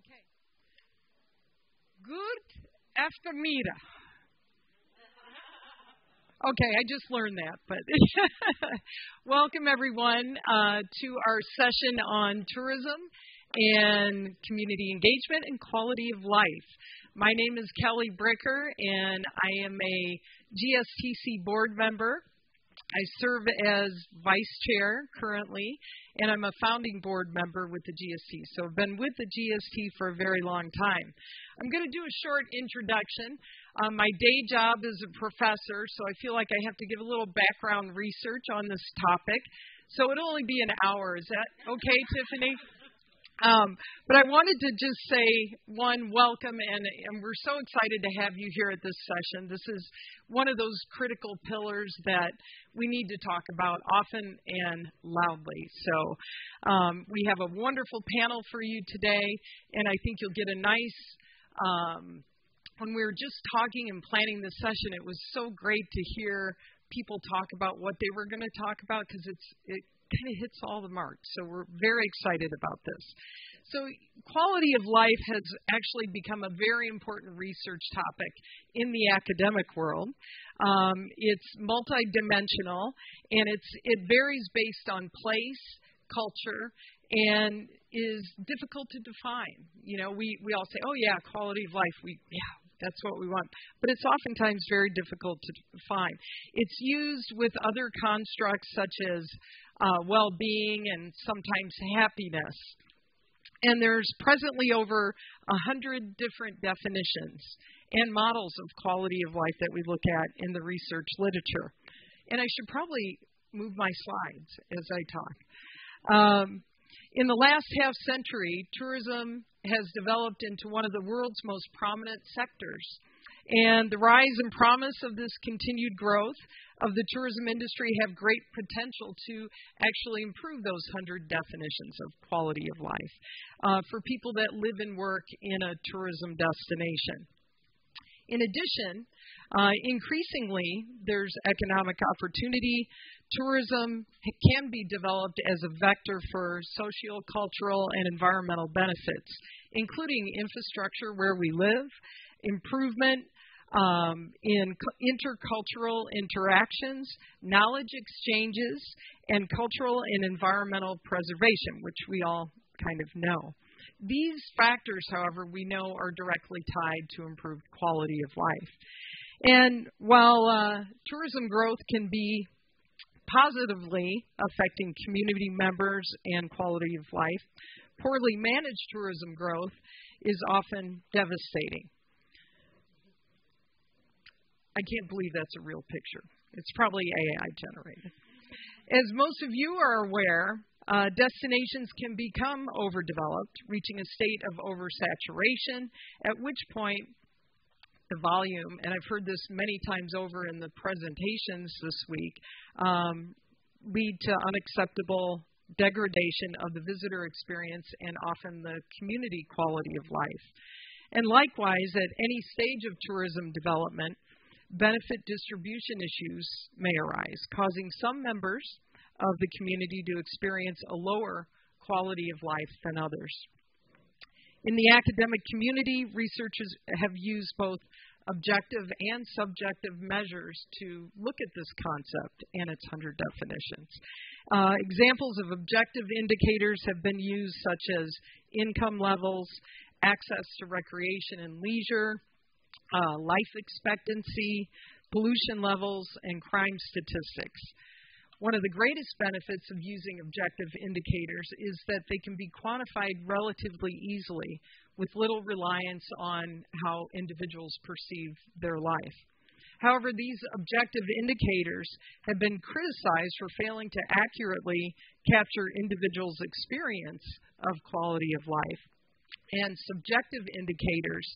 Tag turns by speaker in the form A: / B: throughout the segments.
A: Okay. Good afternoon. Okay, I just learned that, but welcome everyone to our session on tourism and community engagement and quality of life. My name is Kelly Bricker, and I am a GSTC board member. I serve as vice chair currently, and I'm a founding board member with the GST. So I've been with the GST for a very long time. I'm going to do a short introduction. My day job is a professor, so I feel like I have to give a little background research on this topic. So it'll only be an hour. Is that okay, Tiffany? But I wanted to just say, one, welcome, and we're so excited to have you here at this session. This is one of those critical pillars that we need to talk about often and loudly. So we have a wonderful panel for you today, and I think you'll get a nice, when we were just talking and planning this session, it was so great to hear people talk about what they were going to talk about because it kind of hits all the marks. So we're very excited about this. So quality of life has actually become a very important research topic in the academic world. It's multidimensional, and it varies based on place, culture, and is difficult to define. You know, we all say, oh yeah, quality of life, that's what we want. But it's oftentimes very difficult to define. It's used with other constructs such as well-being and sometimes happiness. And there's presently over 100 different definitions and models of quality of life that we look at in the research literature. And I should probably move my slides as I talk. In the last half century, tourism has developed into one of the world's most prominent sectors. And the rise and promise of this continued growth of the tourism industry have great potential to actually improve those 100 definitions of quality of life for people that live and work in a tourism destination. In addition, increasingly, there's economic opportunity. Tourism can be developed as a vector for socio-cultural and environmental benefits, including infrastructure where we live, improvement in intercultural interactions, knowledge exchanges, and cultural and environmental preservation, which we all kind of know. These factors, however, we know are directly tied to improved quality of life. And while tourism growth can be positively affecting community members and quality of life, poorly managed tourism growth is often devastating. I can't believe that's a real picture. It's probably AI generated. As most of you are aware, destinations can become overdeveloped, reaching a state of oversaturation, at which point the volume, and I've heard this many times over in the presentations this week, lead to unacceptable degradation of the visitor experience and often the community quality of life. And likewise, at any stage of tourism development, benefit distribution issues may arise, causing some members of the community to experience a lower quality of life than others. In the academic community, researchers have used both objective and subjective measures to look at this concept and its 100 definitions. Examples of objective indicators have been used, such as income levels, access to recreation and leisure, life expectancy, pollution levels, and crime statistics. One of the greatest benefits of using objective indicators is that they can be quantified relatively easily with little reliance on how individuals perceive their life. However, these objective indicators have been criticized for failing to accurately capture individuals' experience of quality of life. And subjective indicators,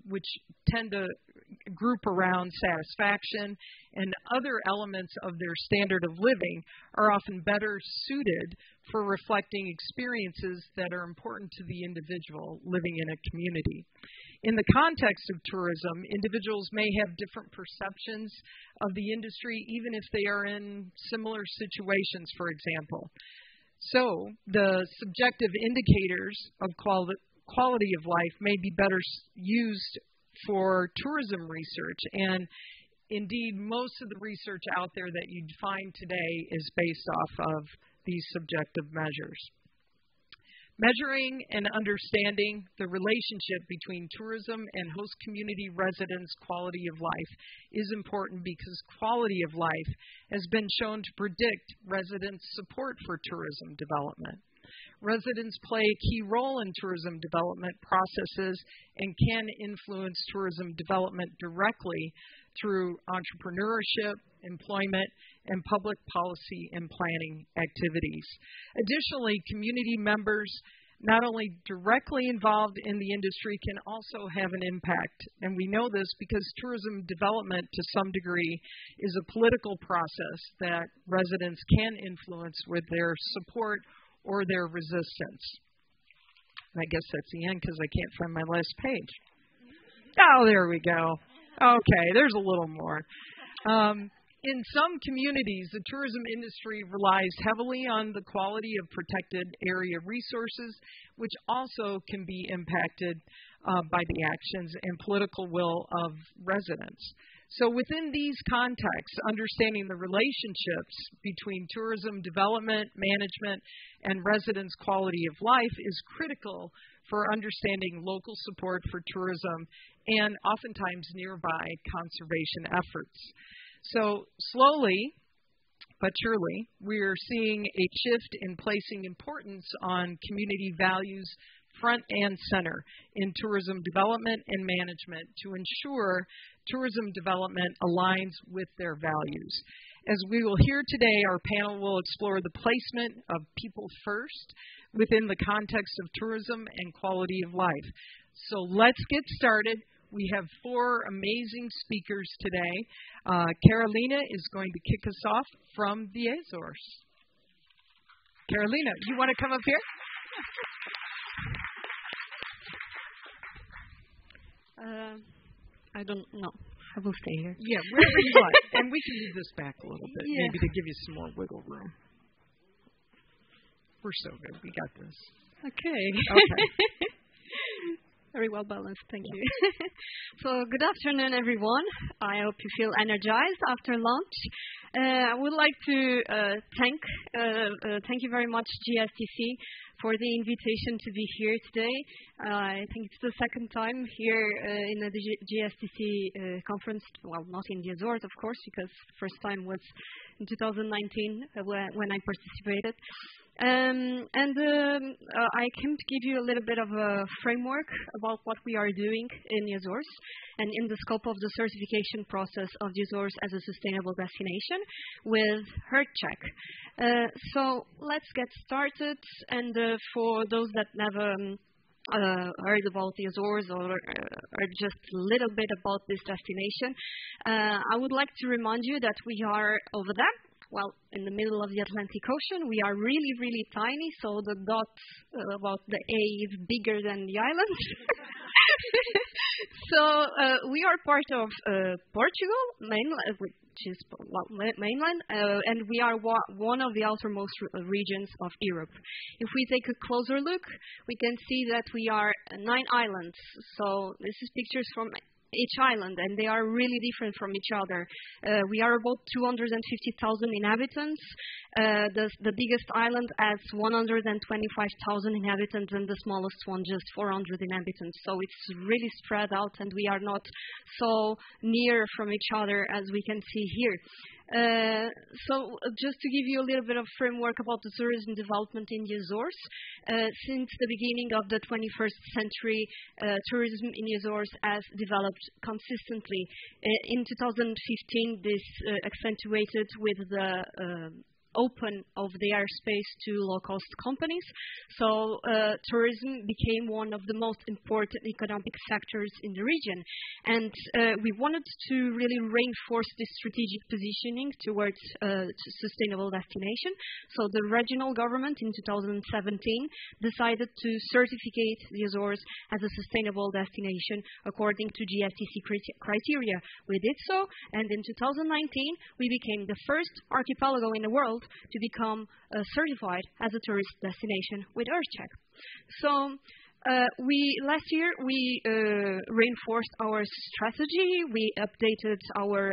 A: which tend to group around satisfaction and other elements of their standard of living, are often better suited for reflecting experiences that are important to the individual living in a community. In the context of tourism, individuals may have different perceptions of the industry, even if they are in similar situations, for example. So the subjective indicators of quality of life may be better used for tourism research. And indeed, most of the research out there that you'd find today is based off of these subjective measures. Measuring and understanding the relationship between tourism and host community residents' quality of life is important because quality of life has been shown to predict residents' support for tourism development. Residents play a key role in tourism development processes and can influence tourism development directly through entrepreneurship, employment, and public policy and planning activities. Additionally, community members not only directly involved in the industry can also have an impact. And we know this because tourism development to some degree is a political process that residents can influence with their support or their resistance. I guess that's the end because I can't find my last page. Oh, there we go. Okay, there's a little more. In some communities, the tourism industry relies heavily on the quality of protected area resources, which also can be impacted by the actions and political will of residents. So within these contexts, understanding the relationships between tourism development, management, and residents' quality of life is critical for understanding local support for tourism and oftentimes nearby conservation efforts. So slowly but surely, we are seeing a shift in placing importance on community values front and center in tourism development and management to ensure tourism development aligns with their values. As we will hear today, our panel will explore the placement of people first within the context of tourism and quality of life. So let's get started. We have 4 amazing speakers today. Carolina is going to kick us off from the Azores. Carolina, you want to come up here?
B: I don't know. I will stay here.
A: Yeah, wherever you want. And we can move this back a little bit, maybe to give you some more wiggle room. We're so good. We got this.
B: Okay. Very well balanced. Thank you. So, good afternoon, everyone. I hope you feel energized after lunch. I would like to thank you very much, GSTC, for the invitation to be here today. I think it's the second time here in the GSTC conference. Well, not in the Azores, of course, because the first time was in 2019 when I participated. I came to give you a little bit of a framework about what we are doing in the Azores and in the scope of the certification process of the Azores as a sustainable destination with HeartCheck. So let's get started. And for those that never heard about the Azores or just a little bit about this destination, I would like to remind you that we are over there. Well, in the middle of the Atlantic Ocean. We are really, really tiny, so the dot about the A is bigger than the island. So we are part of Portugal, mainland, which is mainland, and we are one of the outermost regions of Europe. If we take a closer look, we can see that we are 9 islands. So this is pictures from each island, and they are really different from each other. We are about 250,000 inhabitants. The biggest island has 125,000 inhabitants, and the smallest one just 400 inhabitants. So it's really spread out, and we are not so near from each other as we can see here. So just to give you a little bit of framework about the tourism development in the Azores, since the beginning of the 21st century, tourism in the Azores has developed consistently. In 2015, this accentuated with the open of the airspace to low-cost companies. So tourism became one of the most important economic sectors in the region. And we wanted to really reinforce this strategic positioning towards sustainable destination. So the regional government in 2017 decided to certificate the Azores as a sustainable destination according to GSTC criteria. We did so, and in 2019 we became the first archipelago in the world to become certified as a tourist destination with HeartCheck. So Last year we reinforced our strategy. We updated our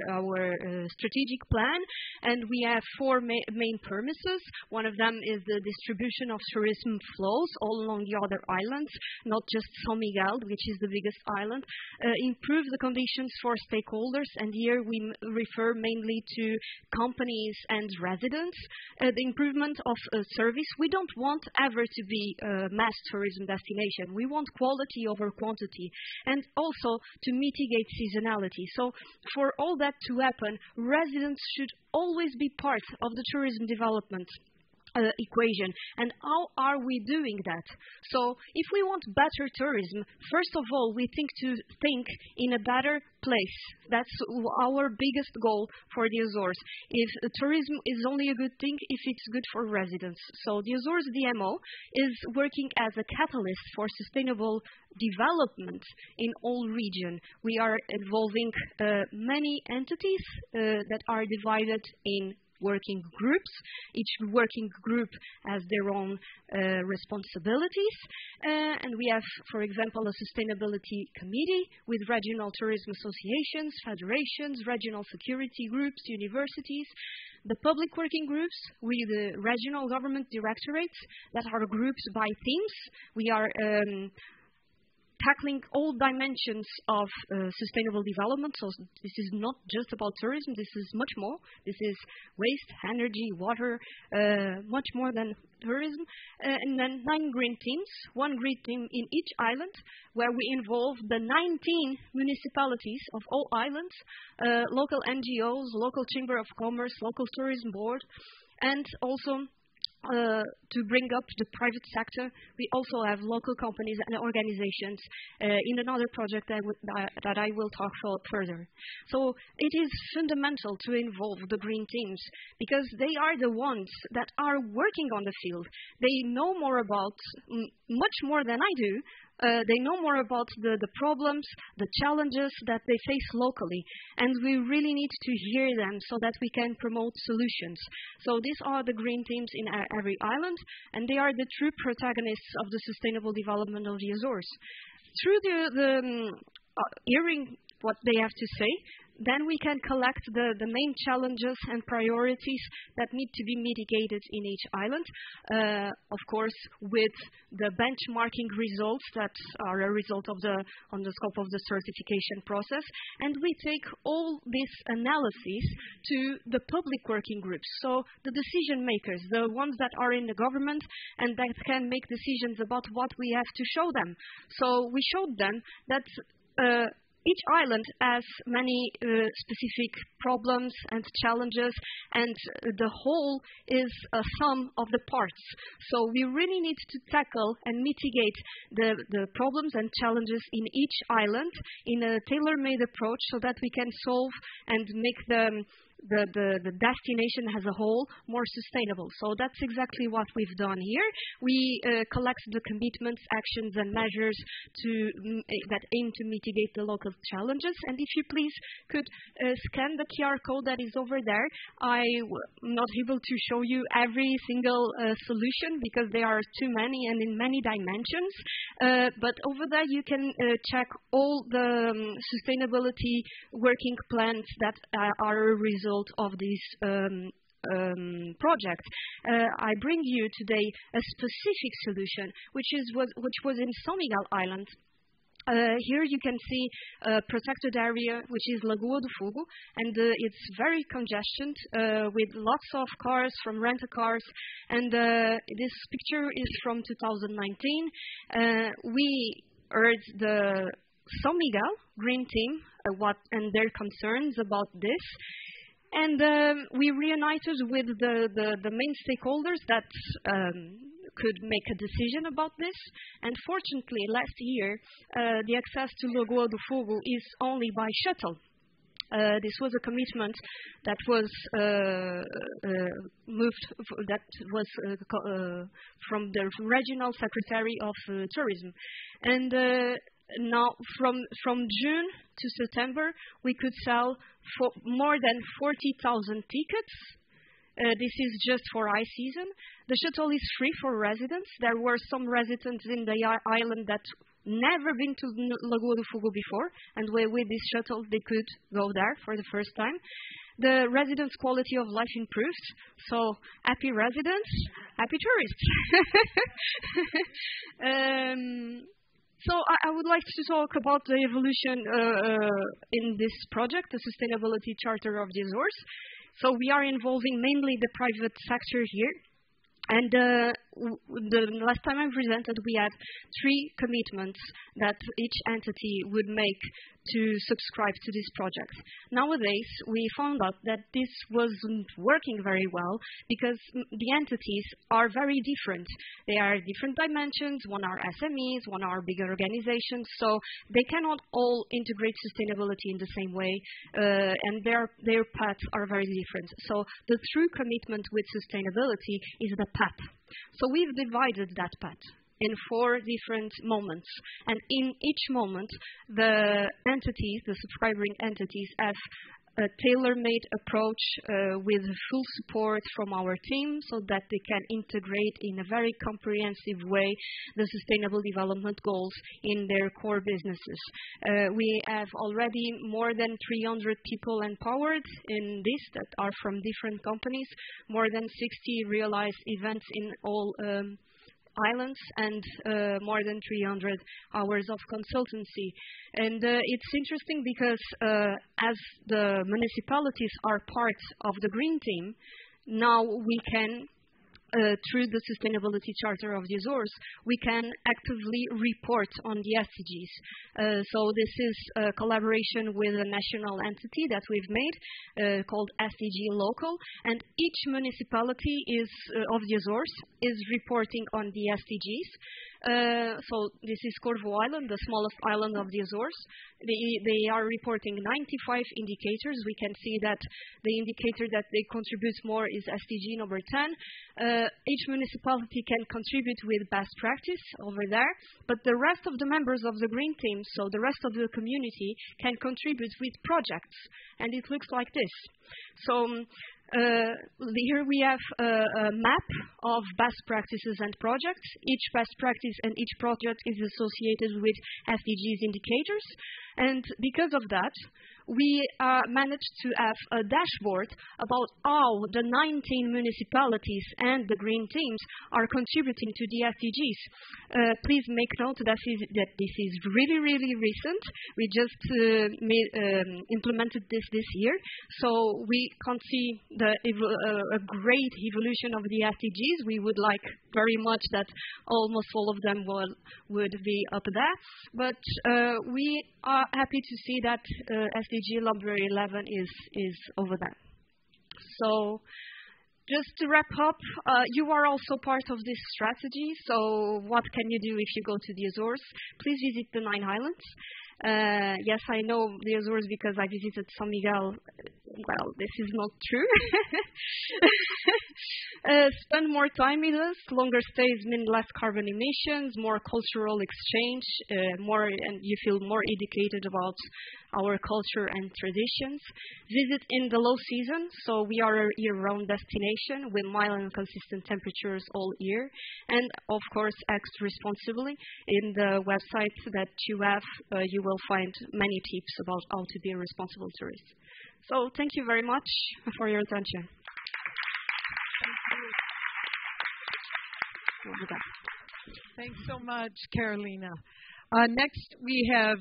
B: strategic plan, and we have four main premises. One of them is the distribution of tourism flows all along the other islands, not just São Miguel, which is the biggest island. Improve the conditions for stakeholders, and here we refer mainly to companies and residents. The improvement of service. We don't want ever to be a mass tourism destination. We want quality over quantity, and also to mitigate seasonality. So for all that to happen, residents should always be part of the tourism development equation. And how are we doing that? So if we want better tourism, first of all, we think in a better place. That's our biggest goal for the Azores. If tourism is only a good thing if it's good for residents. So the Azores DMO is working as a catalyst for sustainable development in all regions. We are involving many entities that are divided in working groups. Each working group has their own responsibilities. And we have, for example, a sustainability committee with regional tourism associations, federations, regional security groups, universities. The public working groups with the regional government directorates that are groups by themes. We are tackling all dimensions of sustainable development. So this is not just about tourism. This is much more. This is waste, energy, water, much more than tourism. And then 9 green teams, 1 green team in each island, where we involve the 19 municipalities of all islands, local NGOs, local chamber of commerce, local tourism board, and also to bring up the private sector. We also have local companies and organizations in another project that I will talk further. So it is fundamental to involve the green teams because they are the ones that are working on the field. They know more about, much more than I do, they know more about the problems, the challenges that they face locally. And we really need to hear them so that we can promote solutions. So these are the green teams in every island, and they are the true protagonists of the sustainable development of the Azores. Through hearing what they have to say, then we can collect the main challenges and priorities that need to be mitigated in each island, of course, with the benchmarking results that are a result of on the scope of the certification process. And we take all this analysis to the public working groups, so the decision makers, the ones that are in the government and that can make decisions about what we have to show them. So we showed them that each island has many specific problems and challenges, and the whole is a sum of the parts. So we really need to tackle and mitigate the problems and challenges in each island in a tailor-made approach so that we can solve and make the destination as a whole more sustainable. So that's exactly what we've done here. We collect the commitments, actions, and measures that aim to mitigate the local challenges. And if you please could scan the QR code that is over there. I'm not able to show you every single solution because there are too many and in many dimensions. But over there you can check all the sustainability working plans that are a result of this project. I bring you today a specific solution, which was in São Miguel Island. Here you can see a protected area, which is Lagoa do Fogo, and it's very congested with lots of cars from rent-a-cars. And this picture is from 2019. We heard the São Miguel Green Team and their concerns about this. And we reunited with the main stakeholders that could make a decision about this. And fortunately, last year, the access to Lagoa do Fogo is only by shuttle. This was a commitment that was from the regional secretary of tourism. And now, from June to September, we could sell for more than 40,000 tickets This is just for high season. The shuttle is free for residents. There were some residents in the island that never been to Lagoa do Fogo before, and with this shuttle they could go there for the first time. The residents' quality of life improved, so happy residents, happy tourists. So I would like to talk about the evolution in this project, the Sustainability Charter of the Azores. So we are involving mainly the private sector here. And the last time I presented, we had 3 commitments that each entity would make to subscribe to this project. Nowadays, we found out that this wasn't working very well because the entities are very different. They are different dimensions. One are SMEs, one are bigger organizations. So they cannot all integrate sustainability in the same way, and their paths are very different. So the true commitment with sustainability is the path. So we've divided that path in 4 different moments. And in each moment, the entities, the subscribing entities, have a tailor-made approach with full support from our team so that they can integrate in a very comprehensive way the sustainable development goals in their core businesses. We have already more than 300 people empowered in this that are from different companies, more than 60 realized events in all islands, and more than 300 hours of consultancy. And it's interesting because as the municipalities are part of the Green Team, now we can, through the Sustainability Charter of the Azores, we can actively report on the SDGs. So this is a collaboration with a national entity that we've made called SDG Local, and each municipality of the Azores is reporting on the SDGs. So this is Corvo Island, the smallest island of the Azores. They are reporting 95 indicators. We can see that the indicator that they contribute more is SDG number 10. Each municipality can contribute with best practice over there, but the rest of the members of the Green Team, so the rest of the community, can contribute with projects, and it looks like this. So here we have a map of best practices and projects. Each best practice and each project is associated with SDGs indicators. And because of that, we managed to have a dashboard about how the 19 municipalities and the green teams are contributing to the SDGs. Please make note that this is really, really recent. We just implemented this year, so we can't see a great evolution of the SDGs. We would like very much that almost all of them would be up there, but we are happy to see that SDG number 11 is over there. So just to wrap up, you are also part of this strategy. So what can you do if you go to the Azores? Please visit the 9 islands. Yes, I know the Azores because I visited San Miguel. Well, this is not true. Spend more time with us. Longer stays mean less carbon emissions, more cultural exchange, and you feel more educated about our culture and traditions. Visit in the low season, so we are a year-round destination with mild and consistent temperatures all year. And of course, act responsibly. In the website that you have, you will find many tips about how to be a responsible tourist. So thank you very much for your attention.
A: Thanks so much, Carolina. Next, we have,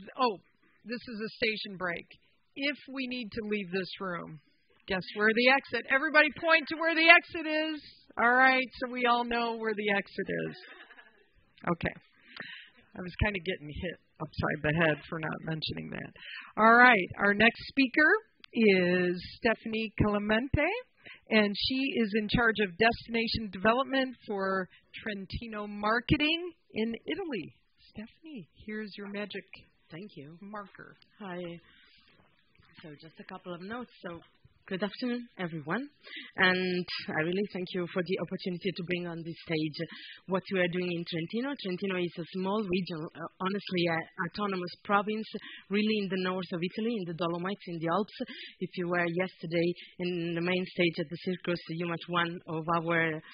A: this is a station break. If we need to leave this room, guess where the exit? Everybody point to where the exit is. All right, so we all know where the exit is. Okay. I was kind of getting hit upside the head for not mentioning that. All right, our next speaker is Stephanie Clemente, and she is in charge of destination development for Trentino Marketing in Italy. Stephanie, here's your magic
C: Thank you.
A: marker.
C: Hi. So just a couple of notes. So Good afternoon, everyone. And I really thank you for the opportunity to bring on this stage what we are doing in Trentino. Trentino is a small region, honestly, an autonomous province, really in the north of Italy, in the Dolomites, in the Alps. If you were yesterday in the main stage at the circus, you met one of our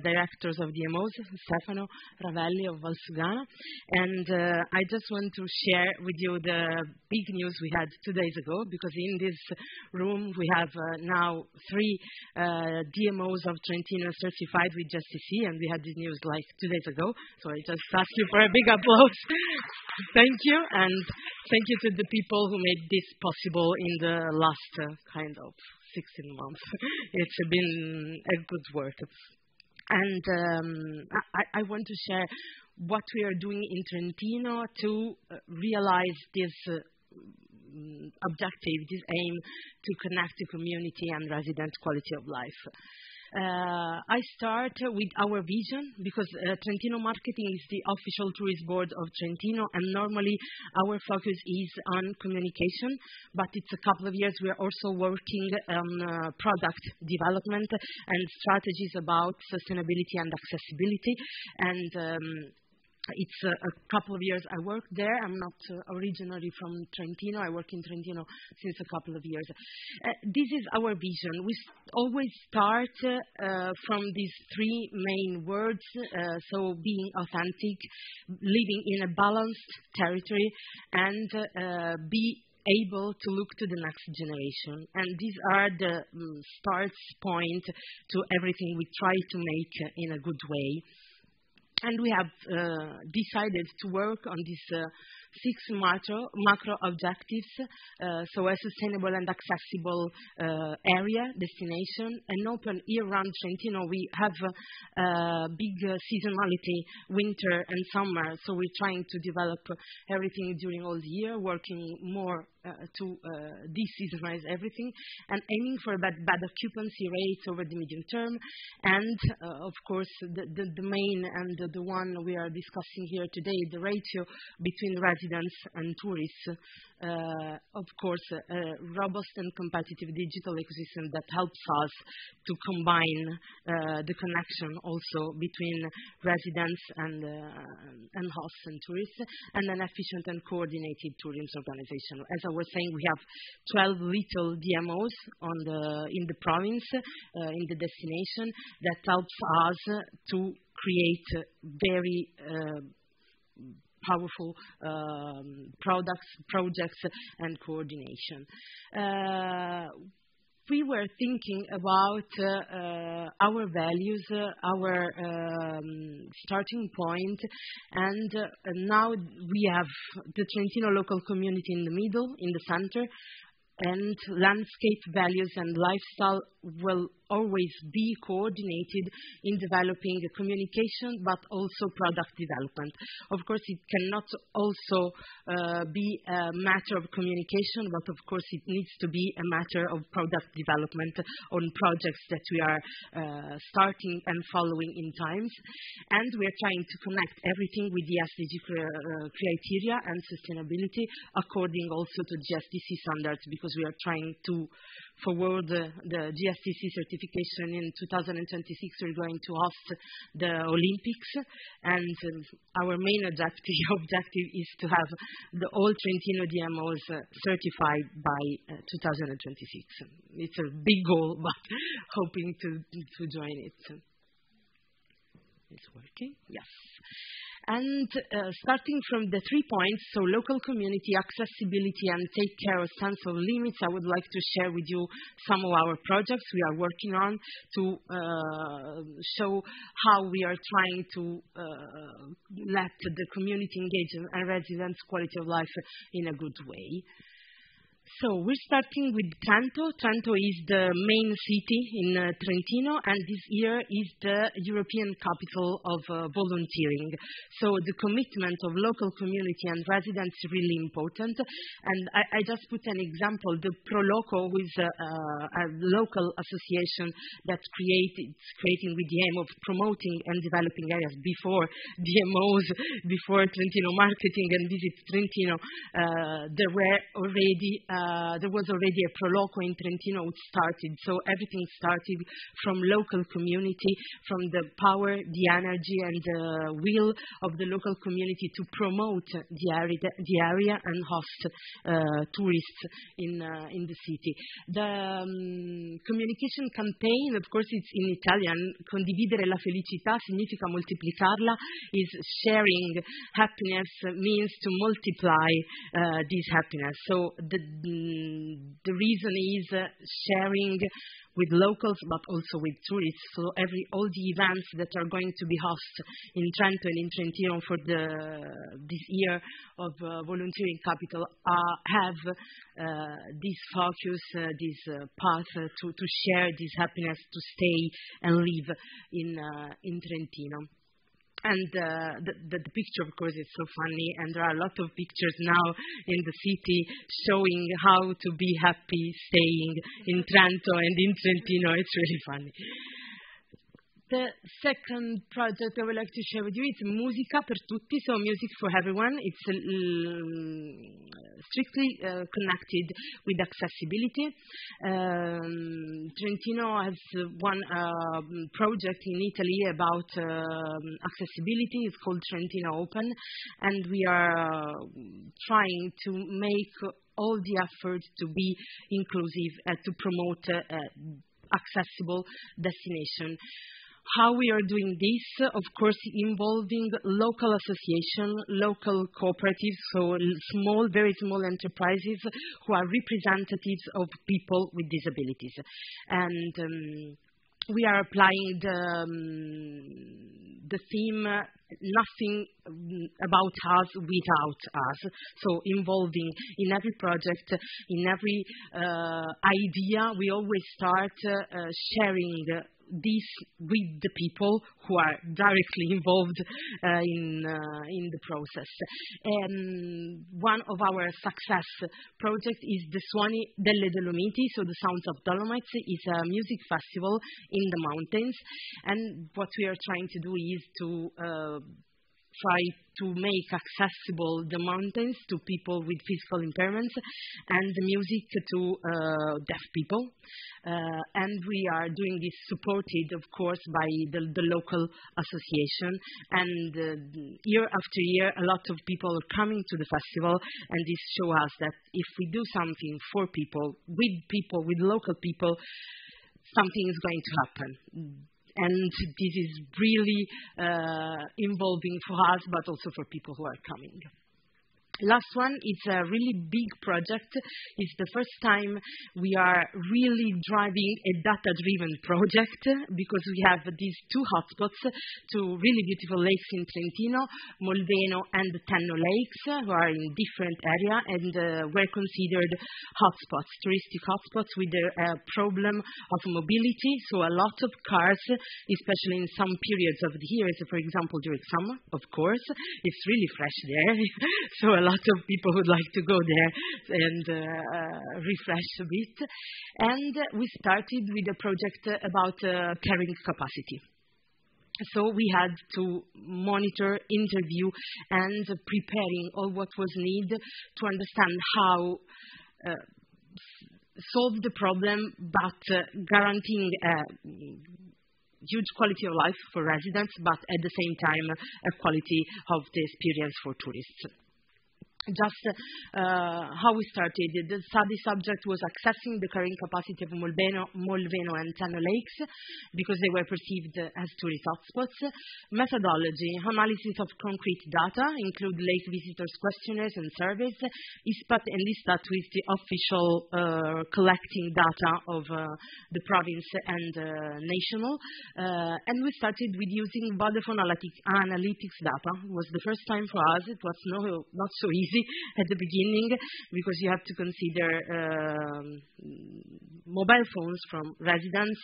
C: directors of DMOs, Stefano Ravelli of Valsugana. And I just want to share with you the big news we had 2 days ago, because in this room we have now 3 DMOs of Trentino certified with GSTC, and we had this news like 2 days ago. So I just ask you for a big applause. Thank you, and thank you to the people who made this possible in the last kind of 16 months. It's been a good work. And I want to share what we are doing in Trentino to realize this objective, this aim to connect the community and resident quality of life. I start with our vision, because Trentino Marketing is the official tourist board of Trentino, and normally our focus is on communication, but it's a couple of years we are also working on product development and strategies about sustainability and accessibility. And it's a couple of years I worked there. I'm not originally from Trentino. I work in Trentino since a couple of years. This is our vision. We always start from these 3 main words, so being authentic, living in a balanced territory, and be able to look to the next generation. And these are the start point to everything we try to make in a good way. And we have decided to work on these 6 macro objectives, so a sustainable and accessible area, destination, an open year-round Trentino. We have big seasonality, winter and summer, so we're trying to develop everything during all the year, working more to de-seasonize everything, and aiming for bad occupancy rates over the medium term. And of course, the main and the one we are discussing here today, the ratio between residents and tourists. Of course, a robust and competitive digital ecosystem that helps us to combine the connection also between residents and hosts and tourists, and an efficient and coordinated tourism organization. As I was saying, we have 12 little DMOs in the province, in the destination, that helps us to create very powerful projects and coordination. We were thinking about our values, our starting point, and now we have the Trentino local community in the middle, in the center, and landscape values and lifestyle will always be coordinated in developing a communication, but also product development. Of course, it cannot also be a matter of communication, but of course it needs to be a matter of product development on projects that we are starting and following in times. And we are trying to connect everything with the SDG criteria and sustainability, according also to GSTC standards, because we are trying to forward the GSTC certification in 2026. We're going to host the Olympics, and our main objective is to have the all Trentino DMOs certified by 2026. It's a big goal, but hoping to join it. It's working? Yes. And starting from the 3 points, so local community, accessibility, and take care of sense of limits, I would like to share with you some of our projects we are working on to show how we are trying to let the community engage and residents' quality of life in a good way. So we're starting with Trento. Trento is the main city in Trentino, and this year is the European capital of volunteering. So the commitment of local community and residents is really important. And I just put an example. The Proloco, who is a local association that's creating with the aim of promoting and developing areas before DMOs, before Trentino Marketing and Visit Trentino. There were already there was already a Proloco in Trentino which started. So everything started from local community, from the power, the energy, and the will of the local community to promote the area and host tourists in the city. The communication campaign, of course, it's in Italian. Condividere la felicità significa moltiplicarla, is sharing happiness means to multiply this happiness. So the reason is sharing with locals, but also with tourists. So all the events that are going to be hosted in Trento and in Trentino for this year of volunteering capital have this focus, this path to share this happiness, to stay and live in Trentino. And the picture, of course, is so funny, and there are a lot of pictures now in the city showing how to be happy staying in Trento and in Trentino. It's really funny. The second project I would like to share with you is Musica per Tutti, so music for everyone. It's strictly connected with accessibility. Trentino has one project in Italy about accessibility. It's called Trentino Open, and we are trying to make all the effort to be inclusive and to promote accessible destination. How we are doing this, of course, involving local associations, local cooperatives, so very small enterprises who are representatives of people with disabilities. And we are applying the theme, nothing about us without us. So involving in every project, in every idea, we always start sharing this with the people who are directly involved in the process. One of our success projects is the Suoni delle Dolomiti, so the Sounds of Dolomites is a music festival in the mountains, and what we are trying to do is to try to make accessible the mountains to people with physical impairments and the music to deaf people. And we are doing this supported, of course, by the local association. And year after year, a lot of people are coming to the festival, and this shows us that if we do something for people, with local people, something is going to happen. And this is really involving for us, but also for people who are coming. Last one, it's a really big project. It's the first time we are really driving a data-driven project because we have these two hotspots, two really beautiful lakes in Trentino, Molveno and Tenno Lakes, who are in different areas and were considered hotspots, touristic hotspots with a problem of mobility. So a lot of cars, especially in some periods of the year, so for example during summer, of course, it's really fresh there. So a lot of people would like to go there and refresh a bit. And we started with a project about carrying capacity. So we had to monitor, interview, and preparing all what was needed to understand how solve the problem, but guaranteeing huge quality of life for residents, but at the same time a quality of the experience for tourists. Just how we started. The study subject was accessing the carrying capacity of Molveno and Tenno Lakes because they were perceived as tourist hotspots. Methodology, analysis of concrete data, include lake visitors questionnaires and surveys, ISPAT and LISTAT with the official collecting data of the province and national. And we started with using Vodafone analytics data. It was the first time for us. It was not so easy at the beginning because you have to consider mobile phones from residents,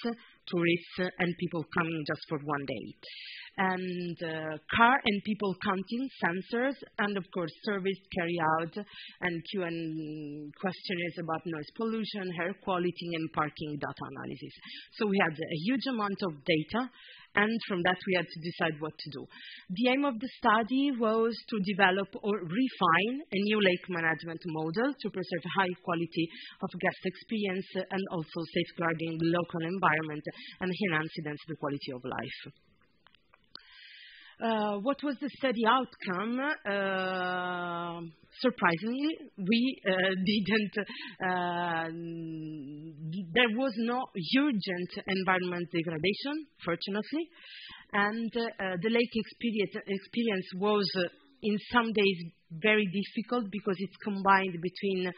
C: tourists, and people coming just for one day. And car and people counting sensors, and of course surveys carried out and Q&A questionnaires about noise pollution, air quality, and parking data analysis. So we had a huge amount of data And from that, we had to decide what to do. The aim of the study was to develop or refine a new lake management model to preserve high quality of guest experience and also safeguarding the local environment and enhancing the quality of life. What was the study outcome? Surprisingly, there was no urgent environment degradation, fortunately, and the lake experience was in some days very difficult because it's combined between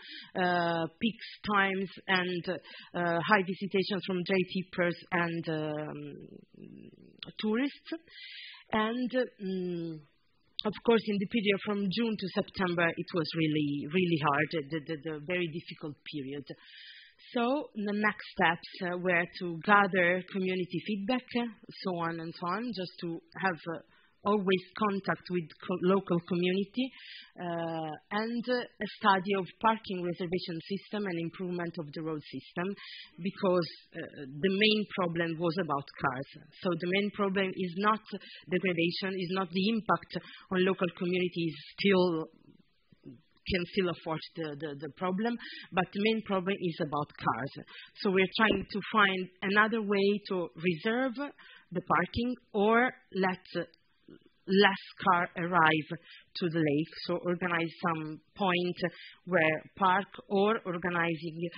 C: peak times and high visitation from day tippers and tourists. And of course, in the period from June to September, it was really, really hard, the very difficult period. So the next steps were to gather community feedback, so on and so on, just to have always contact with local community, and a study of parking reservation system and improvement of the road system, because the main problem was about cars. So the main problem is not degradation, is not the impact on local communities can still afford the problem, but the main problem is about cars. So we're trying to find another way to reserve the parking or let less car arrive to the lake, so organize some point where park, or organizing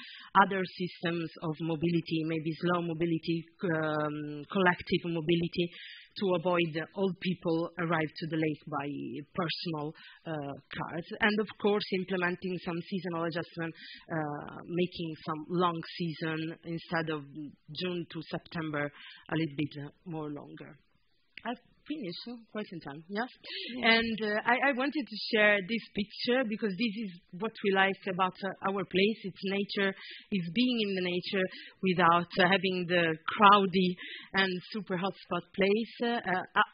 C: other systems of mobility, maybe slow mobility, collective mobility, to avoid old people arrive to the lake by personal cars. And of course, implementing some seasonal adjustment, making some long season instead of June to September, a little bit more longer. Finish quite in time, yes. And I wanted to share this picture because this is what we like about our place. It's nature, it's being in the nature without having the crowdy and super hotspot place.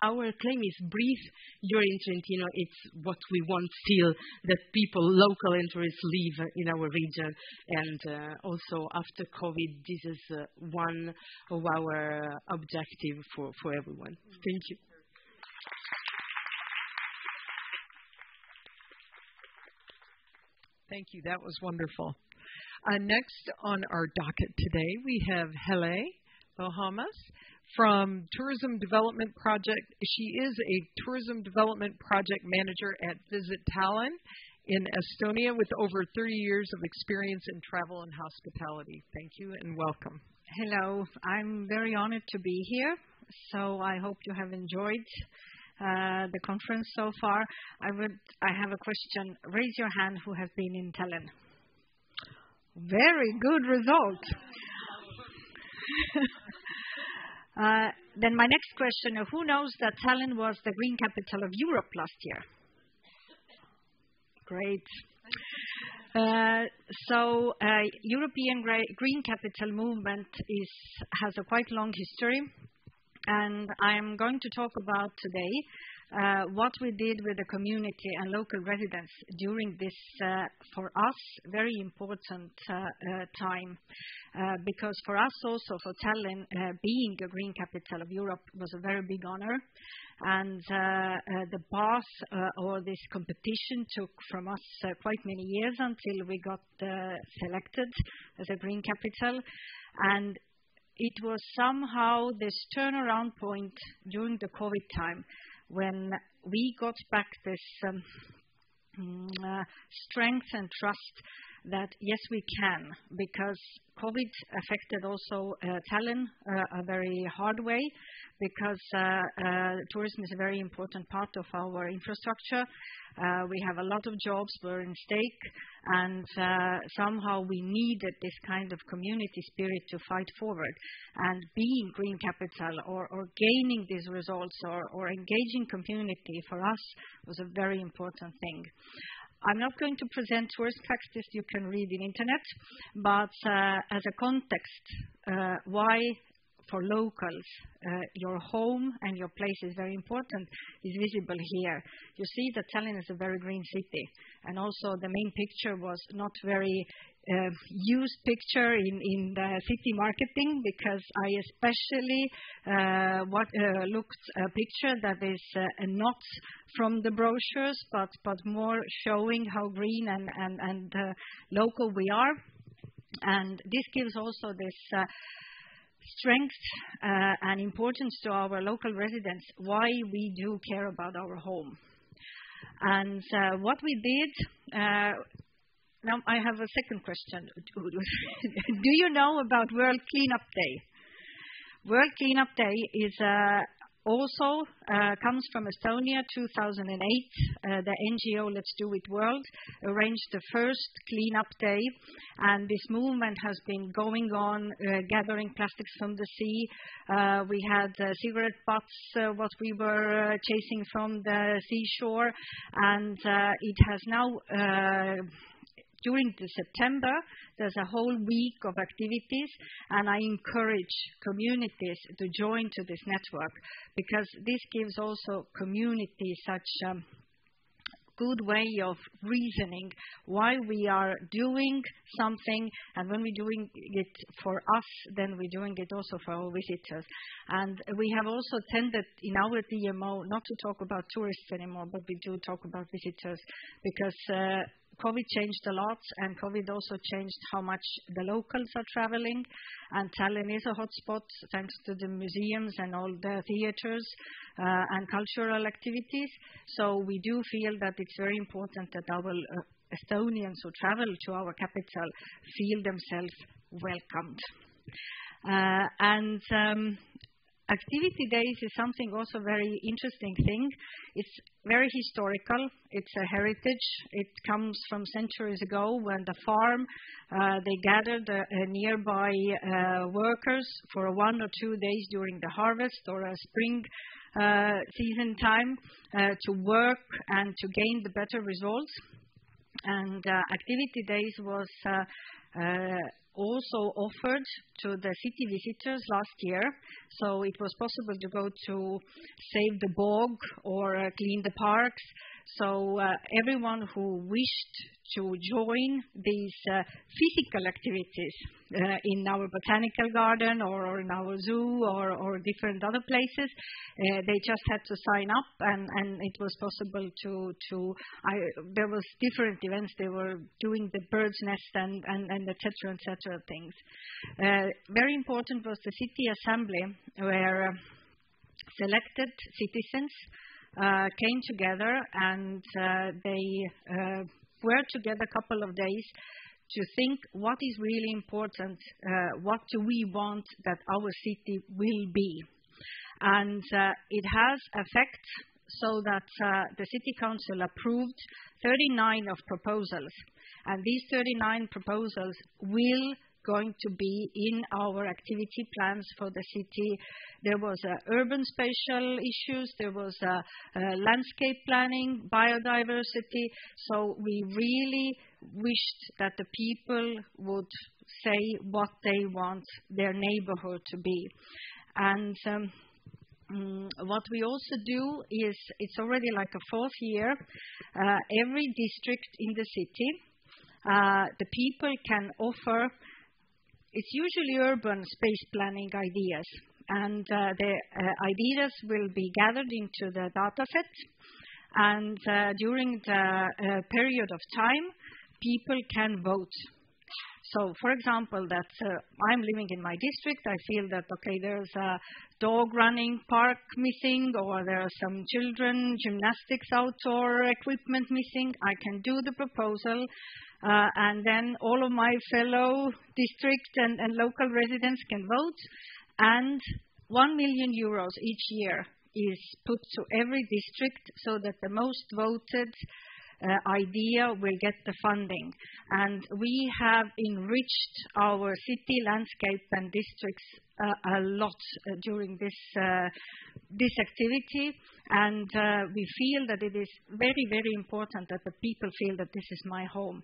C: Our claim is breathe. You're in Trentino. It's what we want still, that people, local and tourists, live in our region. And also after COVID, this is one of our objectives for everyone. Thank you.
A: Thank you. That was wonderful. Next on our docket today, we have Hele Lohamas from Tourism Development Project. She is a Tourism Development Project Manager at Visit Tallinn in Estonia with over 30 years of experience in travel and hospitality. Thank you and welcome.
D: Hello. I'm very honored to be here. So I hope you have enjoyed the conference so far. I have a question. Raise your hand who has been in Tallinn. Very good result. Then my next question, who knows that Tallinn was the green capital of Europe last year? Great. European green capital movement has a quite long history. And I'm going to talk about today what we did with the community and local residents during this, for us, very important time. Because for us also, for Tallinn, being a green capital of Europe was a very big honor. And the path or this competition took from us quite many years until we got selected as a green capital. And it was somehow this turnaround point during the COVID time when we got back this strength and trust that yes, we can, because COVID affected also Tallinn a very hard way, because tourism is a very important part of our infrastructure. We have a lot of jobs were in stake, and somehow we needed this kind of community spirit to fight forward. And being green capital or gaining these results or engaging community for us was a very important thing. I'm not going to present tourist facts, this you can read in internet, but as a context, why for locals, your home and your place is very important, is visible here. You see that Tallinn is a very green city, and also the main picture was not very used picture in the city marketing, because I especially looked a picture that is not from the brochures, but more showing how green and local we are. And this gives also this strength and importance to our local residents, why we do care about our home. And what we did, now I have a second question. Do you know about World Cleanup Day? World Cleanup Day is also comes from Estonia, 2008. The NGO Let's Do It World arranged the first cleanup day, and this movement has been going on, gathering plastics from the sea. We had cigarette butts, what we were chasing from the seashore, and it has now during the September, there's a whole week of activities, and I encourage communities to join to this network, because this gives also communities such a good way of reasoning why we are doing something, and when we're doing it for us, then we're doing it also for our visitors. And we have also tended in our DMO not to talk about tourists anymore, but we do talk about visitors, because COVID changed a lot, and COVID also changed how much the locals are traveling. And Tallinn is a hotspot thanks to the museums and all the theaters and cultural activities. So we do feel that it's very important that our Estonians who travel to our capital feel themselves welcomed. Activity days is something also very interesting thing. It's very historical. It's a heritage. It comes from centuries ago when the farm, they gathered nearby workers for 1 or 2 days during the harvest or a spring season time to work and to gain the better results. And activity days was also offered to the city visitors last year. So it was possible to go to save the bog or clean the parks. So everyone who wished to join these physical activities in our botanical garden or in our zoo or different other places, they just had to sign up, and it was possible there was different events. They were doing the bird's nest and et cetera things. Very important was the city assembly, where selected citizens came together, and they were together a couple of days to think what is really important, what do we want that our city will be. And it has effect so that the City Council approved 39 of proposals. And these 39 proposals will going to be in our activity plans for the city. There was urban spatial issues, there was landscape planning, biodiversity. So we really wished that the people would say what they want their neighborhood to be. And what we also do is, it's already like a 4th year, every district in the city, the people can offer. It's usually urban space planning ideas, and the ideas will be gathered into the data set, and during the period of time, people can vote. So, for example, that I'm living in my district, I feel that, okay, there's a dog running park missing, or there are some children gymnastics outdoor equipment missing. I can do the proposal. And then all of my fellow district and local residents can vote, and 1 million euros each year is put to every district so that the most voted idea will get the funding. And we have enriched our city landscape and districts a lot during this activity, and we feel that it is very, very important that the people feel that this is my home.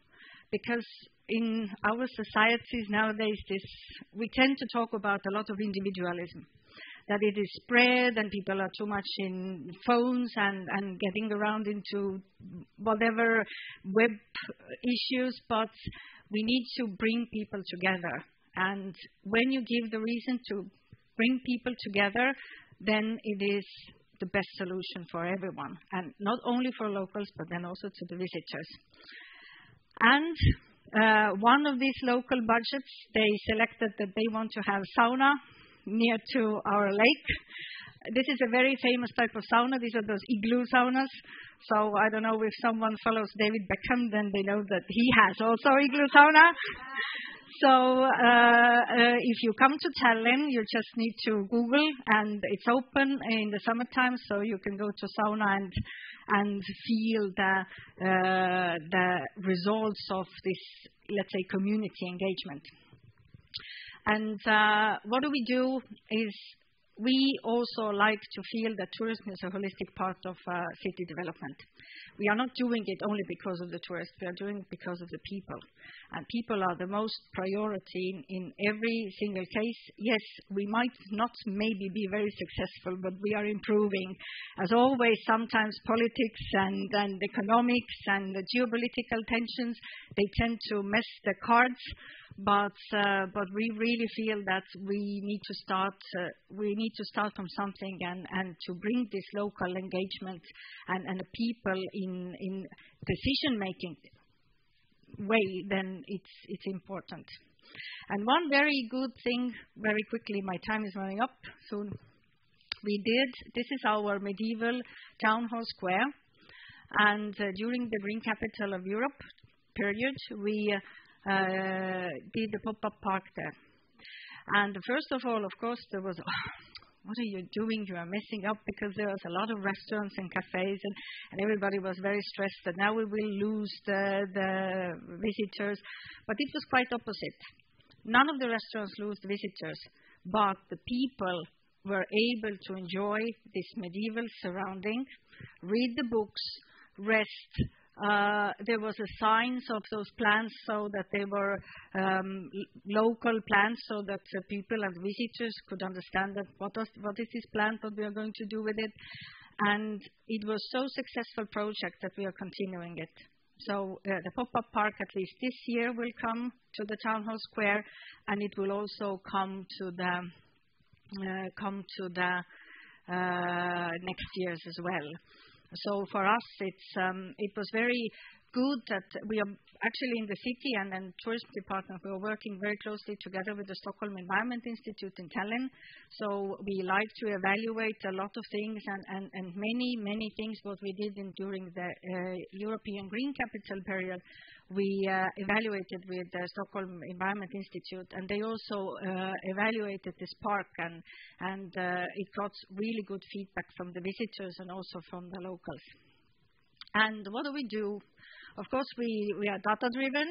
D: Because in our societies nowadays, we tend to talk about a lot of individualism, that it is spread and people are too much in phones and getting around into whatever web issues, but we need to bring people together. And when you give the reason to bring people together, then it is the best solution for everyone, and not only for locals, but then also to the visitors. And one of these local budgets, they selected that they want to have sauna near to our lake. This is a very famous type of sauna. These are those igloo saunas. So I don't know if someone follows David Beckham, then they know that he has also igloo sauna. So if you come to Tallinn, you just need to Google, and it's open in the summertime, so you can go to sauna and feel the results of this, let's say, community engagement. And what do is we also like to feel that tourism is a holistic part of city development. We are not doing it only because of the tourists. We are doing it because of the people. And people are the most priority in every single case. Yes, we might not maybe be very successful, but we are improving. As always, sometimes politics and economics and the geopolitical tensions, they tend to mess the cards. But we really feel that we need to start from something and to bring this local engagement and the people in decision making way, then it's important. And one very good thing, very quickly, my time is running up soon. This is our medieval town hall square, and during the Green Capital of Europe period, we did the pop-up park there. And first of all, of course, there was, what are you doing? You are messing up, because there was a lot of restaurants and cafes, and everybody was very stressed that now we will lose the visitors. But it was quite opposite. None of the restaurants lost visitors, but the people were able to enjoy this medieval surrounding, read the books, rest. There was a signs of those plants, so that they were local plants, so that people and visitors could understand that what is this plant, what we are going to do with it. And it was so successful project that we are continuing it. So the pop-up park, at least this year, will come to the town hall square, and it will also come to the next years as well. So for us, it was very good that we are actually in the city and tourism department. We are working very closely together with the Stockholm Environment Institute in Tallinn. So we like to evaluate a lot of things and many things what we did during the European Green Capital period. We evaluated with the Stockholm Environment Institute, and they also evaluated this park, and it got really good feedback from the visitors and also from the locals. And what do? Of course, we are data-driven,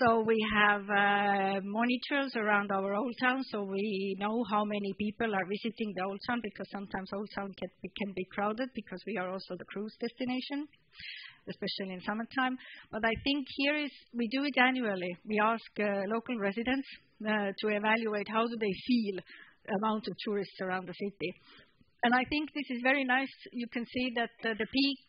D: so we have monitors around our old town, so we know how many people are visiting the old town, because sometimes old town can be crowded, because we are also the cruise destination, especially in summertime. But I think we do it annually. We ask local residents to evaluate how do they feel amount of tourists around the city. And I think this is very nice. You can see that the peak,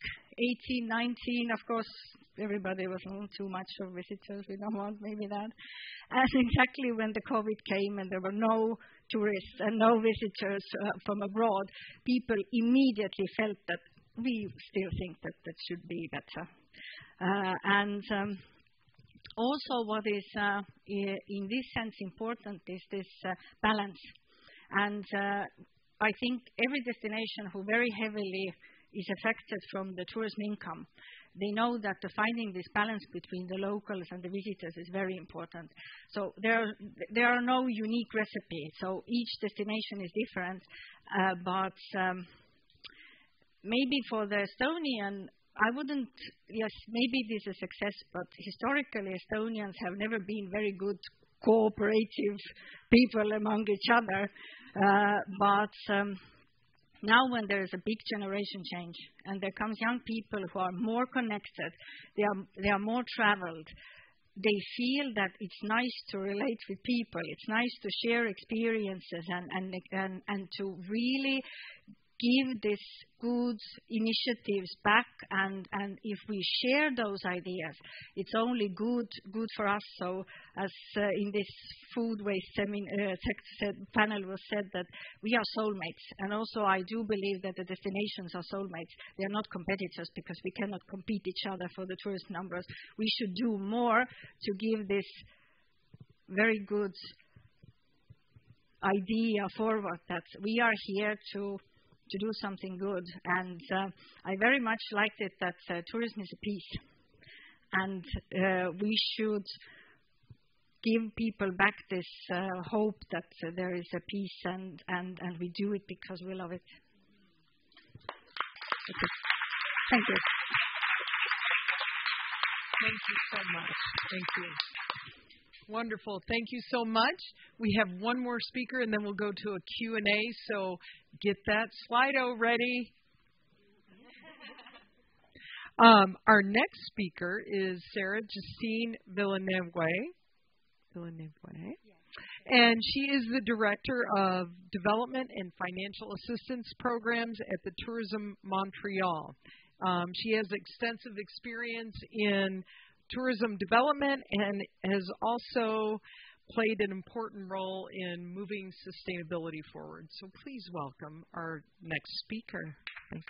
D: 18, 19, of course, everybody was too much of visitors. We don't want maybe that. And exactly when the COVID came and there were no tourists and no visitors from abroad, people immediately felt that we still think that should be better. Also what is in this sense important is this balance. And I think every destination who very heavily is affected from the tourism income, they know that finding this balance between the locals and the visitors is very important. So there are no unique recipes. So each destination is different. But maybe for the Estonian, yes, maybe this is a success, but historically Estonians have never been very good cooperative people among each other. But now when there is a big generation change and there comes young people who are more connected, they are more traveled, they feel that it's nice to relate with people. It's nice to share experiences and to really give these good initiatives back. And if we share those ideas, it's only good for us. So as in this food waste panel was said, that we are soulmates. And also I do believe that the destinations are soulmates. They are not competitors, because we cannot compete each other for the tourist numbers. We should do more to give this very good idea forward, that we are here to do something good. And I very much liked it that tourism is a peace. And we should give people back this hope that there is a peace, and we do it because we love it. Okay. Thank you.
A: Thank you so much. Thank you. Wonderful. Thank you so much. We have one more speaker, and then we'll go to a Q&A. So get that Slido ready. Our next speaker is Sarah Justine Villeneuve. And she is the Director of Development and Financial Assistance Programs at the Tourism Montreal. She has extensive experience in tourism development and has also played an important role in moving sustainability forward. So please welcome our next speaker. Thank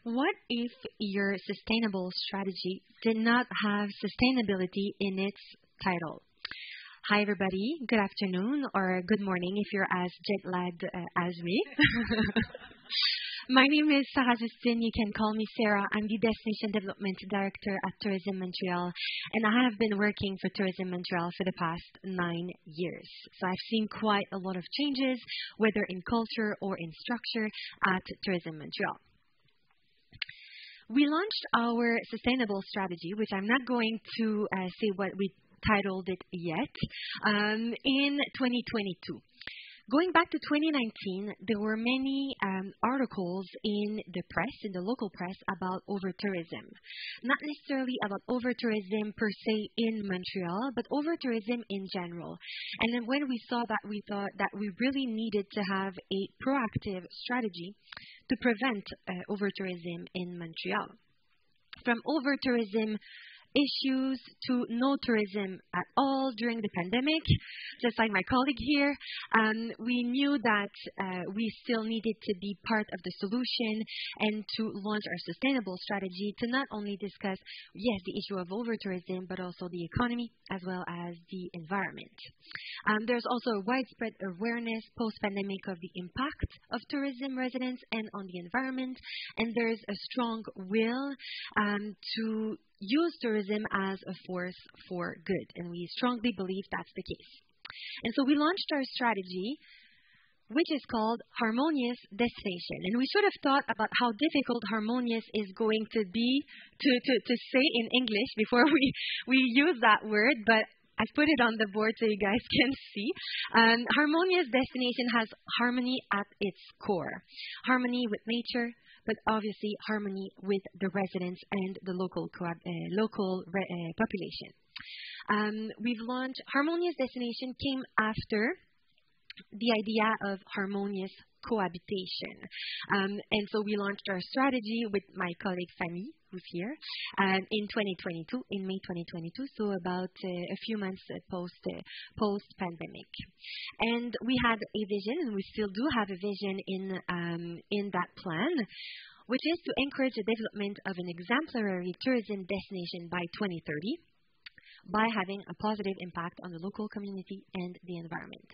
A: you.
E: What if your sustainable strategy did not have sustainability in its title? Hi, everybody. Good afternoon or good morning if you're as jet-lagged as me. My name is Sarah Justine. You can call me Sarah. I'm the Destination Development Director at Tourism Montreal, and I have been working for Tourism Montreal for the past 9 years. So I've seen quite a lot of changes, whether in culture or in structure at Tourism Montreal. We launched our sustainable strategy, which I'm not going to say what we titled it yet, in 2022. Going back to 2019, there were many articles in the press, in the local press, about overtourism. Not necessarily about overtourism per se in Montreal, but overtourism in general. And then when we saw that, we thought that we really needed to have a proactive strategy to prevent overtourism in Montreal. From overtourism issues to no tourism at all during the pandemic, just like my colleague here. We knew that we still needed to be part of the solution and to launch our sustainable strategy to not only discuss, yes, the issue of over-tourism, but also the economy as well as the environment. There's also a widespread awareness post-pandemic of the impact of tourism residents and on the environment, and there's a strong will to use tourism as a force for good, and we strongly believe that's the case. And so we launched our strategy, which is called Harmonious Destination. And we should have thought about how difficult harmonious is going to be to say in English before we use that word, but I put it on the board so you guys can see. Harmonious Destination has harmony at its core. Harmony with nature, but obviously harmony with the residents and the local population. We've launched Harmonious Destination came after the idea of harmonious cohabitation. And so we launched our strategy with my colleague Fanny, who's here, in 2022, in May 2022, so about a few months post-pandemic. And we had a vision, and we still do have a vision in that plan, which is to encourage the development of an exemplary tourism destination by 2030, by having a positive impact on the local community and the environment.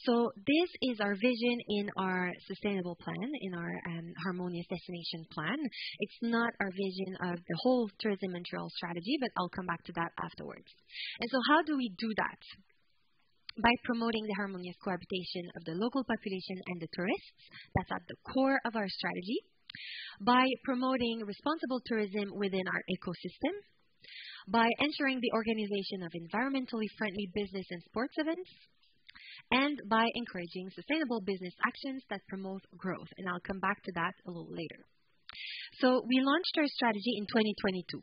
E: So this is our vision in our sustainable plan, in our Harmonious Destination plan. It's not our vision of the whole Tourism Montreal strategy, but I'll come back to that afterwards. And so how do we do that? By promoting the harmonious cohabitation of the local population and the tourists. That's at the core of our strategy. By promoting responsible tourism within our ecosystem, by ensuring the organization of environmentally friendly business and sports events, and by encouraging sustainable business actions that promote growth. And I'll come back to that a little later. So we launched our strategy in 2022,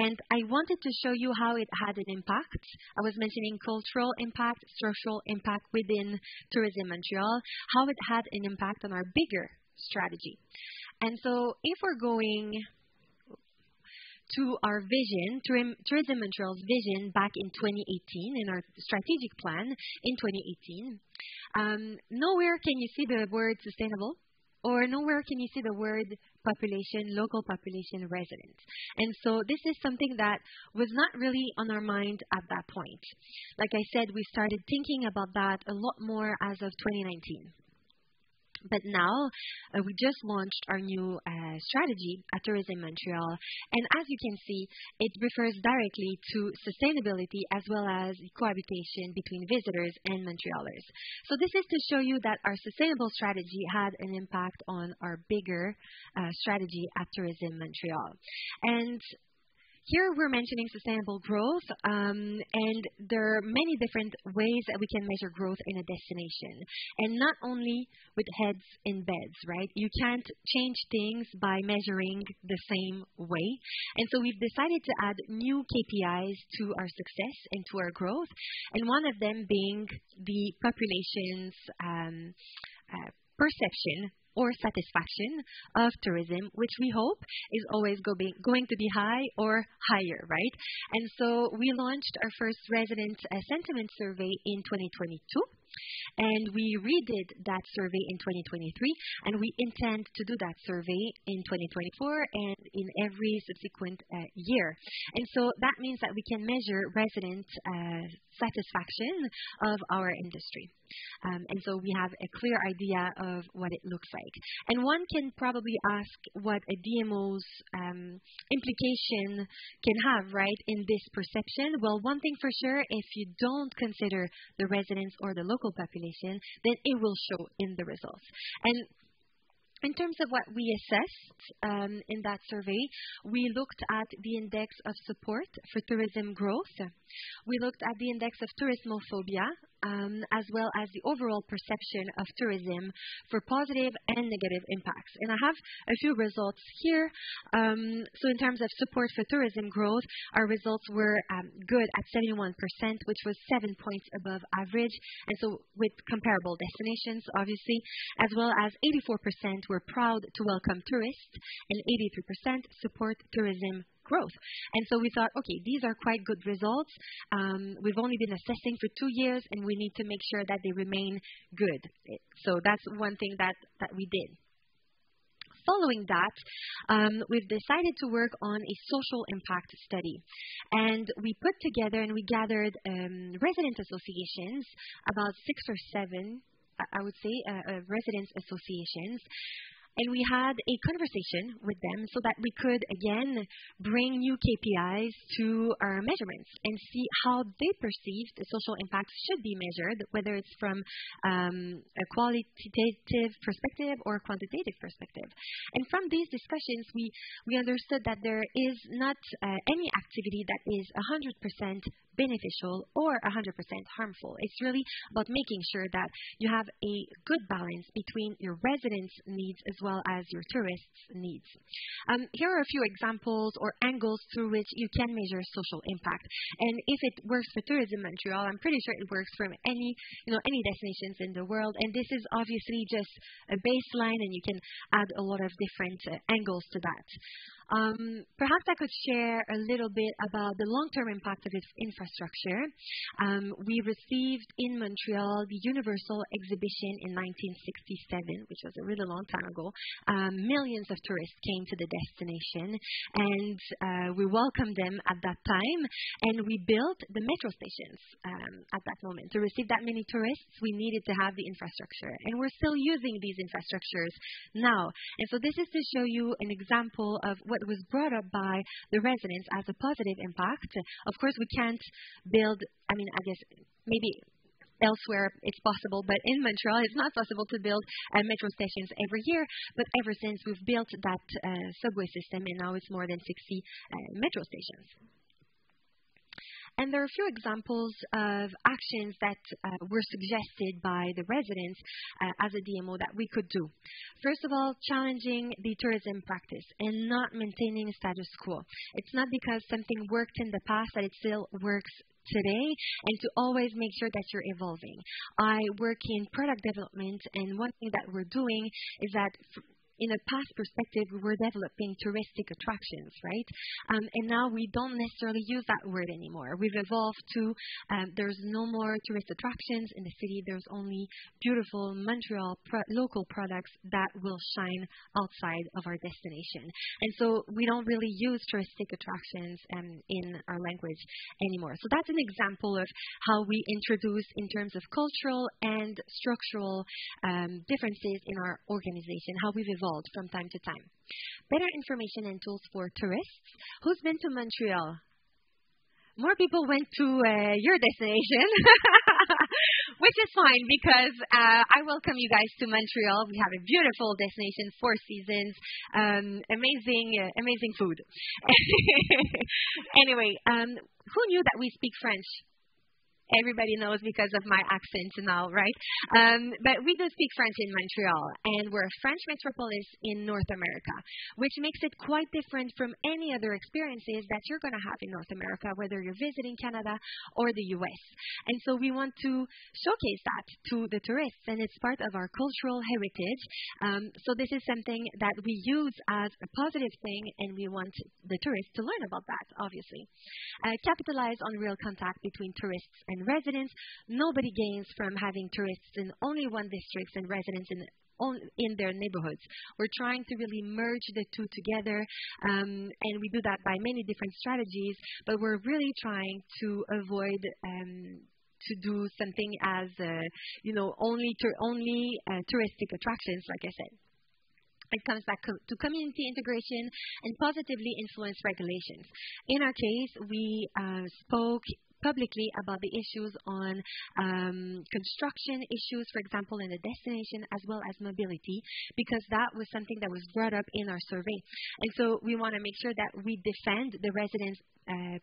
E: and I wanted to show you how it had an impact. I was mentioning cultural impact, social impact within Tourism Montreal, how it had an impact on our bigger strategy. And so if we're going to our vision, Tourism Montreal's vision back in 2018, in our strategic plan in 2018, nowhere can you see the word sustainable, or nowhere can you see the word population, local population residents. And so this is something that was not really on our mind at that point. Like I said, we started thinking about that a lot more as of 2019. But now, we just launched our new strategy at Tourism Montreal. And as you can see, it refers directly to sustainability as well as cohabitation between visitors and Montrealers. So this is to show you that our sustainable strategy had an impact on our bigger strategy at Tourism Montreal. And here we're mentioning sustainable growth, and there are many different ways that we can measure growth in a destination. And not only with heads in beds, right? You can't change things by measuring the same way. And so we've decided to add new KPIs to our success and to our growth, and one of them being the population's perception or satisfaction of tourism, which we hope is always going to be high or higher, right? And so we launched our first resident sentiment survey in 2022. And we redid that survey in 2023, and we intend to do that survey in 2024 and in every subsequent year. And so that means that we can measure resident satisfaction of our industry. And so we have a clear idea of what it looks like. And one can probably ask what a DMO's implication can have, right, in this perception. Well, one thing for sure, if you don't consider the residents or the local population, then it will show in the results. And in terms of what we assessed in that survey, we looked at the index of support for tourism growth. We looked at the index of tourismophobia, as well as the overall perception of tourism for positive and negative impacts. And I have a few results here. So in terms of support for tourism growth, our results were good at 71%, which was 7 points above average. And so with comparable destinations, obviously, as well as 84% were proud to welcome tourists, and 83% support tourism growth. And so we thought, okay, these are quite good results. We've only been assessing for 2 years, and we need to make sure that they remain good. So that's one thing that we did. Following that, we've decided to work on a social impact study. And we put together and we gathered resident associations, about 6 or 7, I would say, residents associations. And we had a conversation with them so that we could, again, bring new KPIs to our measurements and see how they perceive the social impacts should be measured, whether it's from a qualitative perspective or quantitative perspective. And from these discussions, we understood that there is not any activity that is 100% beneficial or 100% harmful. It's really about making sure that you have a good balance between your residents' needs as well as your tourists' needs. Here are a few examples or angles through which you can measure social impact. And if it works for Tourism Montreal, I'm pretty sure it works for any destinations in the world. And this is obviously just a baseline, and you can add a lot of different angles to that. Perhaps I could share a little bit about the long-term impact of its infrastructure. We received in Montreal the Universal Exhibition in 1967, which was a really long time ago. Millions of tourists came to the destination, and we welcomed them at that time, and we built the metro stations at that moment. To receive that many tourists, we needed to have the infrastructure, and we're still using these infrastructures now. And so this is to show you an example of what was brought up by the residents as a positive impact. Of course, we can't build, I guess maybe elsewhere it's possible, but in Montreal it's not possible to build metro stations every year. But ever since we've built that subway system, and now it's more than 60 metro stations. And there are a few examples of actions that were suggested by the residents as a DMO that we could do. First of all, challenging the tourism practice and not maintaining status quo. It's not because something worked in the past that it still works today, and to always make sure that you're evolving. I work in product development, and one thing that we're doing is that in a past perspective, we were developing touristic attractions, right? And now we don't necessarily use that word anymore. We've evolved to there's no more tourist attractions in the city. There's only beautiful Montreal local products that will shine outside of our destination. And so we don't really use touristic attractions in our language anymore. So that's an example of how we introduce in terms of cultural and structural differences in our organization, how we've evolved from time to time. Better information and tools for tourists. Who's been to Montreal? More people went to your destination, which is fine because I welcome you guys to Montreal. We have a beautiful destination, 4 seasons, amazing food. Anyway, who knew that we speak French? Everybody knows because of my accent now, right? But we do speak French in Montreal, and we're a French metropolis in North America, which makes it quite different from any other experiences that you're going to have in North America, whether you're visiting Canada or the U.S. And so we want to showcase that to the tourists, and it's part of our cultural heritage. So this is something that we use as a positive thing, and we want the tourists to learn about that, obviously. Capitalize on real contact between tourists and residents. Nobody gains from having tourists in only one district and residents in their neighborhoods. We're trying to really merge the two together, and we do that by many different strategies, but we're really trying to avoid to do something as only touristic attractions, like I said. It comes back to community integration and positively influence regulations. In our case, we spoke publicly about the issues on construction issues, for example, in the destination, as well as mobility, because that was something that was brought up in our survey. And so we want to make sure that we defend the residents'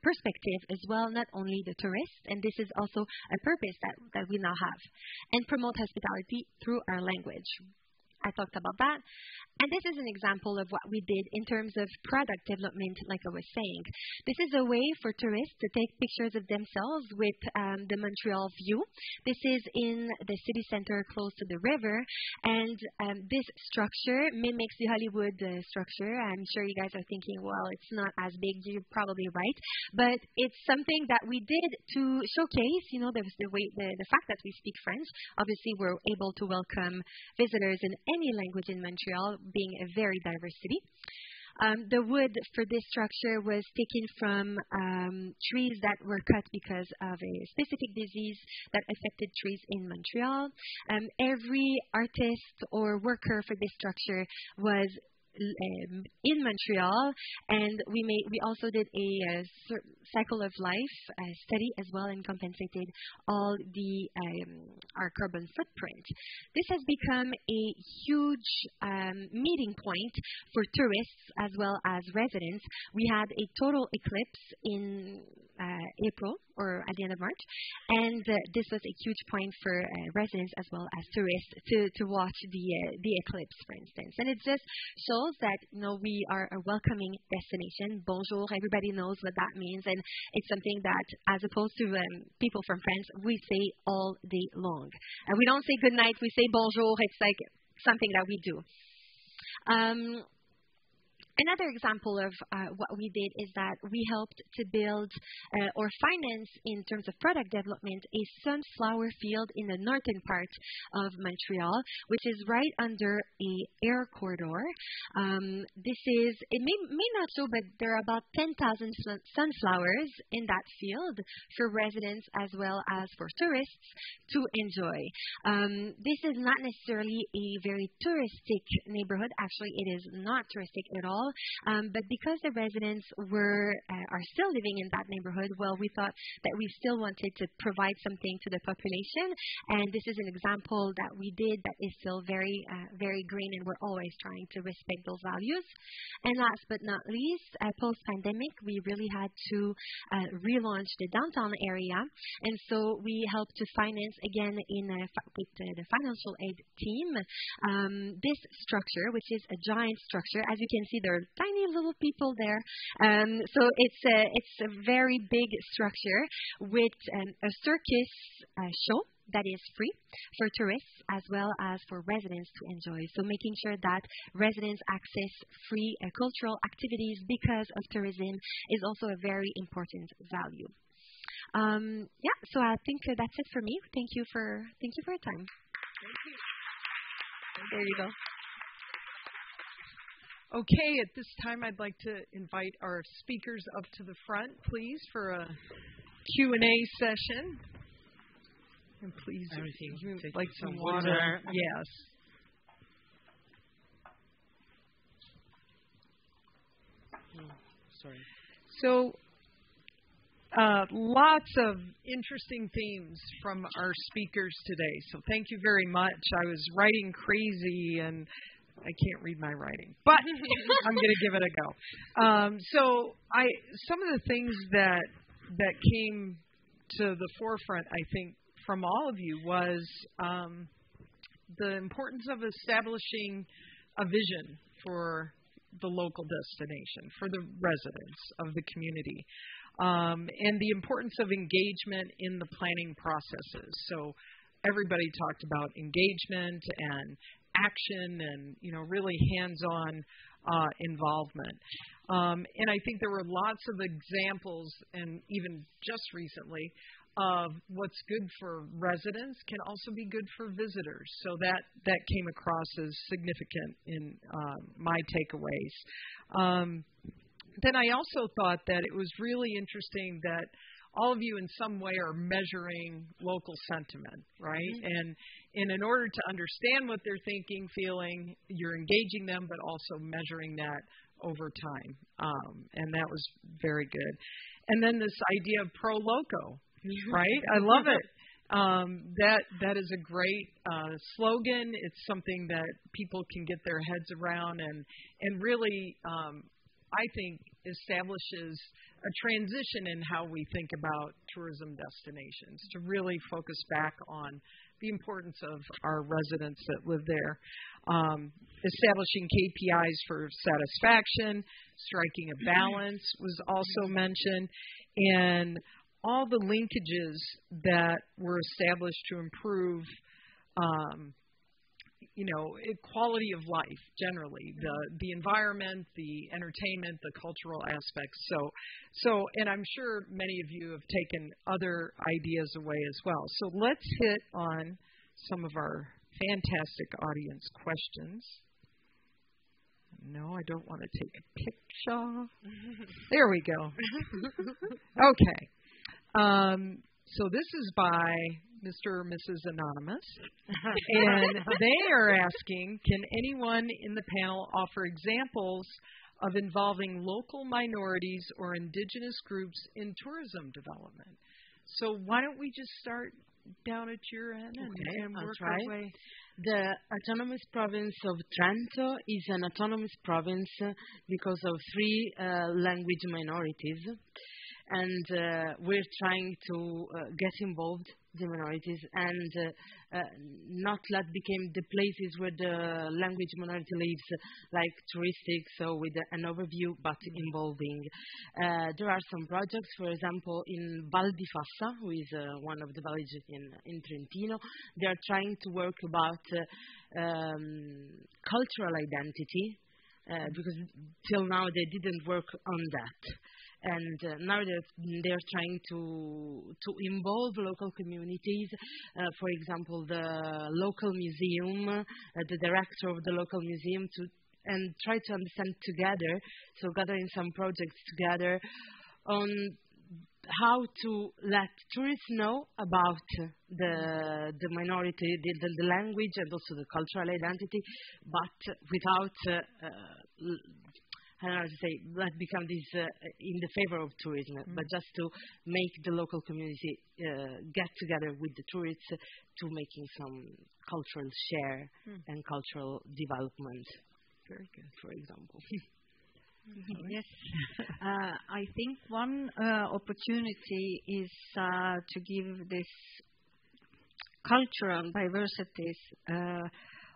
E: perspective as well, not only the tourists, and this is also a purpose that we now have, and promote hospitality through our language. I talked about that. And this is an example of what we did in terms of product development, like I was saying. This is a way for tourists to take pictures of themselves with the Montreal view. This is in the city center close to the river, and this structure mimics the Hollywood structure. I'm sure you guys are thinking, well, it's not as big. You're probably right. But it's something that we did to showcase, the fact that we speak French. Obviously, we're able to welcome visitors in any language in Montreal, being a very diverse city. The wood for this structure was taken from trees that were cut because of a specific disease that affected trees in Montreal. Every artist or worker for this structure was in Montreal, and we also did a cycle of life study as well, and compensated all our carbon footprint. This has become a huge meeting point for tourists as well as residents. We had a total eclipse in April, or at the end of March, and this was a huge point for residents as well as tourists to watch the eclipse, for instance. And it just shows that we are a welcoming destination. Bonjour, everybody knows what that means, and it's something that, as opposed to people from France, we say all day long. We don't say good night, we say bonjour. It's like something that we do. Another example of what we did is that we helped to build or finance, in terms of product development, a sunflower field in the northern part of Montreal, which is right under a air corridor. It may not show, but there are about 10,000 sunflowers in that field for residents as well as for tourists to enjoy. This is not necessarily a very touristic neighborhood. Actually, it is not touristic at all. well. But because the residents are still living in that neighborhood, well, we thought that we still wanted to provide something to the population. And this is an example that we did that is still very, very green, and we're always trying to respect those values. And last but not least, post-pandemic, we really had to relaunch the downtown area. And so we helped to finance, again, with the financial aid team, this structure, which is a giant structure. As you can see, there are tiny little people there. So it's a very big structure with a circus show that is free for tourists as well as for residents to enjoy. So making sure that residents access free cultural activities because of tourism is also a very important value. So I think that's it for me. Thank you for your time.
A: Thank you.
E: There you go.
A: Okay, at this time I'd like to invite our speakers up to the front, please, for a Q&A session. And please,
C: everything.
A: Like some water. Yes.
C: Sorry.
A: So, lots of interesting themes from our speakers today. So thank you very much. I was writing crazy and I can't read my writing, but I'm going to give it a go. Some of the things that came to the forefront, I think, from all of you was the importance of establishing a vision for the local destination, for the residents of the community, and the importance of engagement in the planning processes. So everybody talked about engagement and action and, really hands-on involvement. And I think there were lots of examples, and even just recently, of what's good for residents can also be good for visitors. So that came across as significant in my takeaways. Then I also thought that it was really interesting that all of you in some way are measuring local sentiment, right? And in order to understand what they're thinking, feeling, you're engaging them, but also measuring that over time. And that was very good. And then this idea of pro loco, right? I love it. That is a great slogan. It's something that people can get their heads around and really, I think, establishes a transition in how we think about tourism destinations to really focus back on the importance of our residents that live there. Establishing KPIs for satisfaction, striking a balance was also mentioned, and all the linkages that were established to improve quality of life generally, the environment, the entertainment, the cultural aspects. So, and I'm sure many of you have taken other ideas away as well. So let's hit on some of our fantastic audience questions. No, I don't want to take a picture. There we go. Okay. So this is by Mr. or Mrs. Anonymous, and they are asking, can anyone in the panel offer examples of involving local minorities or indigenous groups in tourism development? So why don't we just start down at your end and work our way?
C: The autonomous province of Trento is an autonomous province because of 3 language minorities. And we're trying to get involved, the minorities, and not let become the places where the language minority lives, like touristic, so with an overview, but involving. There are some projects, for example, in Val di Fassa, who is one of the villages in Trentino. They are trying to work about cultural identity, because till now they didn't work on that. And now they're trying to involve local communities. For example, the local museum, the director of the local museum, and try to understand together, so gathering some projects together on how to let tourists know about the minority, the language, and also the cultural identity, but without I don't know how to say, that become this in the favor of tourism, but just to make the local community get together with the tourists to making some cultural share and cultural development. Very good, for example.
D: Yes. I think one opportunity is to give this cultural diversities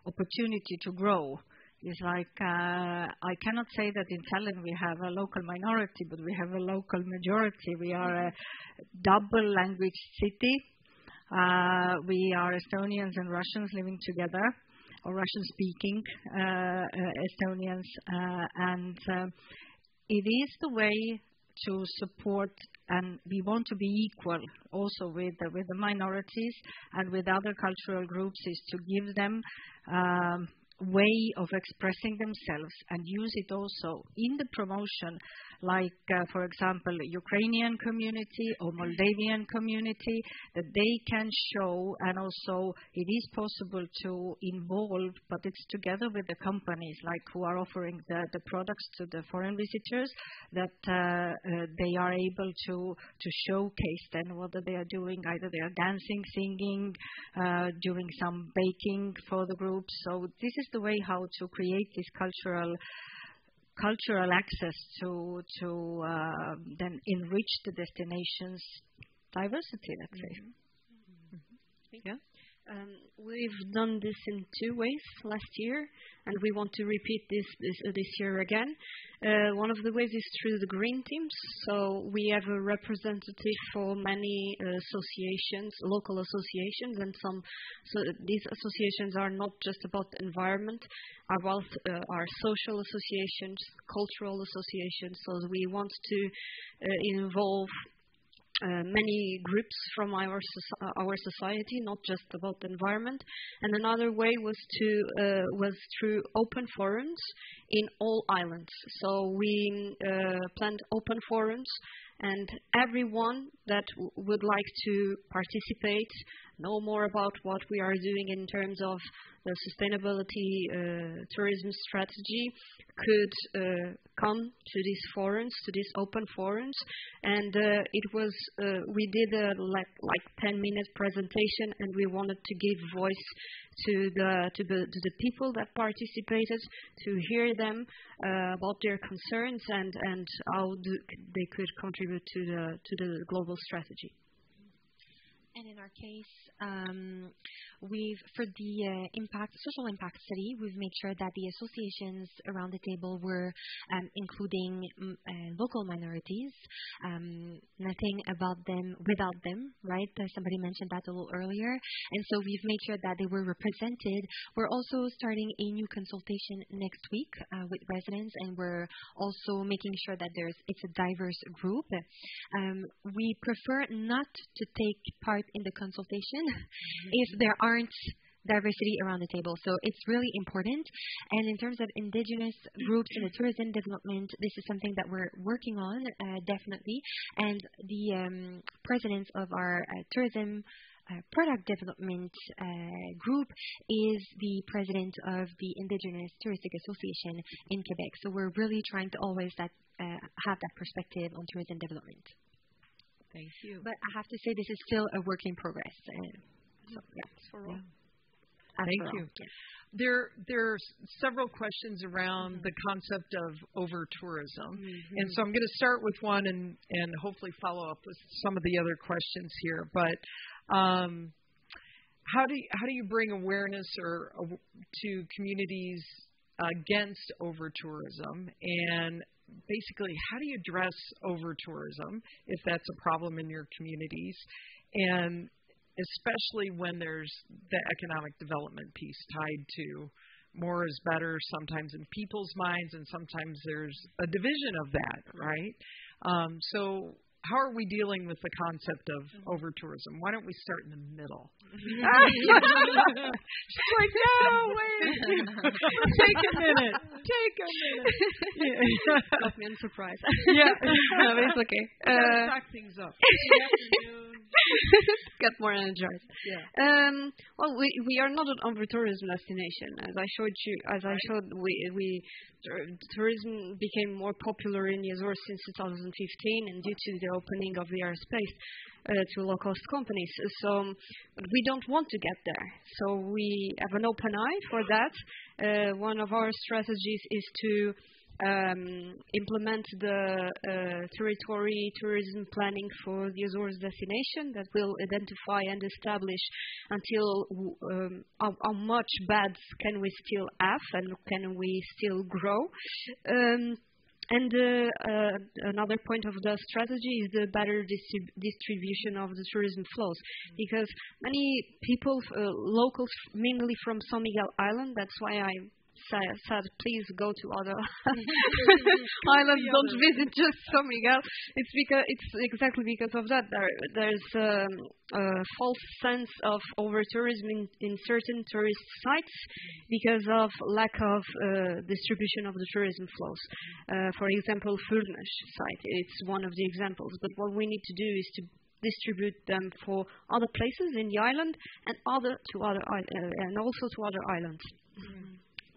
D: opportunity to grow. It's like I cannot say that in Tallinn we have a local minority, but we have a local majority. We are a double language city. We are Estonians and Russians living together, or Russian-speaking Estonians, and it is the way to support, and we want to be equal also with the minorities and with other cultural groups, is to give them way of expressing themselves and use it also in the promotion, like for example Ukrainian community or Moldavian community, that they can show, and also it is possible to involve, but it's together with the companies like who are offering the products to the foreign visitors, that they are able to showcase then what they are doing. Either they are dancing, singing, doing some baking for the group. So this is the way how to create this cultural access to then enrich the destination's diversity, let's say.
B: Yeah. We've done this in two ways last year, and we want to repeat this year again. One of the ways is through the green teams. So we have a representative for many associations, local associations, and so these associations are not just about the environment, are social associations, cultural associations. So we want to involve many groups from our society, not just about the environment. And another way was through open forums in all islands. So we planned open forums, and everyone that would like to participate, know more about what we are doing in terms of the sustainability tourism strategy, could come to these forums, to these open forums. And it was we did a like 10-minute presentation, and we wanted to give voice to the people that participated, to hear them about their concerns and how they could contribute to the global strategy.
E: And in our case, for the social impact study, we've made sure that the associations around the table were including local minorities. Nothing about them without them, right? Somebody mentioned that a little earlier. And so we've made sure that they were represented. We're also starting a new consultation next week with residents, and we're also making sure that it's a diverse group. We prefer not to take part in the consultation if there aren't diversity around the table. So it's really important. And in terms of indigenous groups in the tourism development, this is something that we're working on, definitely. And the president of our tourism product development group is the president of the Indigenous Touristic Association in Quebec. So we're really trying to always have that perspective on tourism development.
A: Thank you.
E: But I have to say this is still a work in progress. So, yeah.
A: Thank you.
E: Yes.
A: There are several questions around the concept of over-tourism. And so I'm going to start with one and hopefully follow up with some of the other questions here. But how do you bring awareness to communities against over-tourism, and basically how do you address over-tourism if that's a problem in your communities, and especially when there's the economic development piece tied to more is better sometimes in people's minds, and sometimes there's a division of that, right? So how are we dealing with the concept of over-tourism? Why don't we start in the middle? She's like, no, wait. Take a minute. wait a minute.
B: Got me on surprise.
A: Yeah.
B: No, but it's okay.
A: Back things up.
B: Get more energized.
A: Yeah.
B: Well, we are not an over-tourism destination. As I showed, tourism became more popular in the Azores since 2015, and due to the opening of the airspace to low-cost companies. So we don't want to get there. So we have an open eye for that. One of our strategies is to implement the territory tourism planning for the Azores destination that will identify and establish until how much beds can we still have and can we still grow. And another point of the strategy is the better distribution of the tourism flows, because many people, locals, mainly from San Miguel Island, that's why I said please go to other islands, don't visit just San Miguel. It's exactly because of that. There's a false sense of over-tourism in certain tourist sites because of lack of distribution of the tourism flows. For example, Furnas site, it's one of the examples. But what we need to do is to distribute them for other places in the island and also to other islands.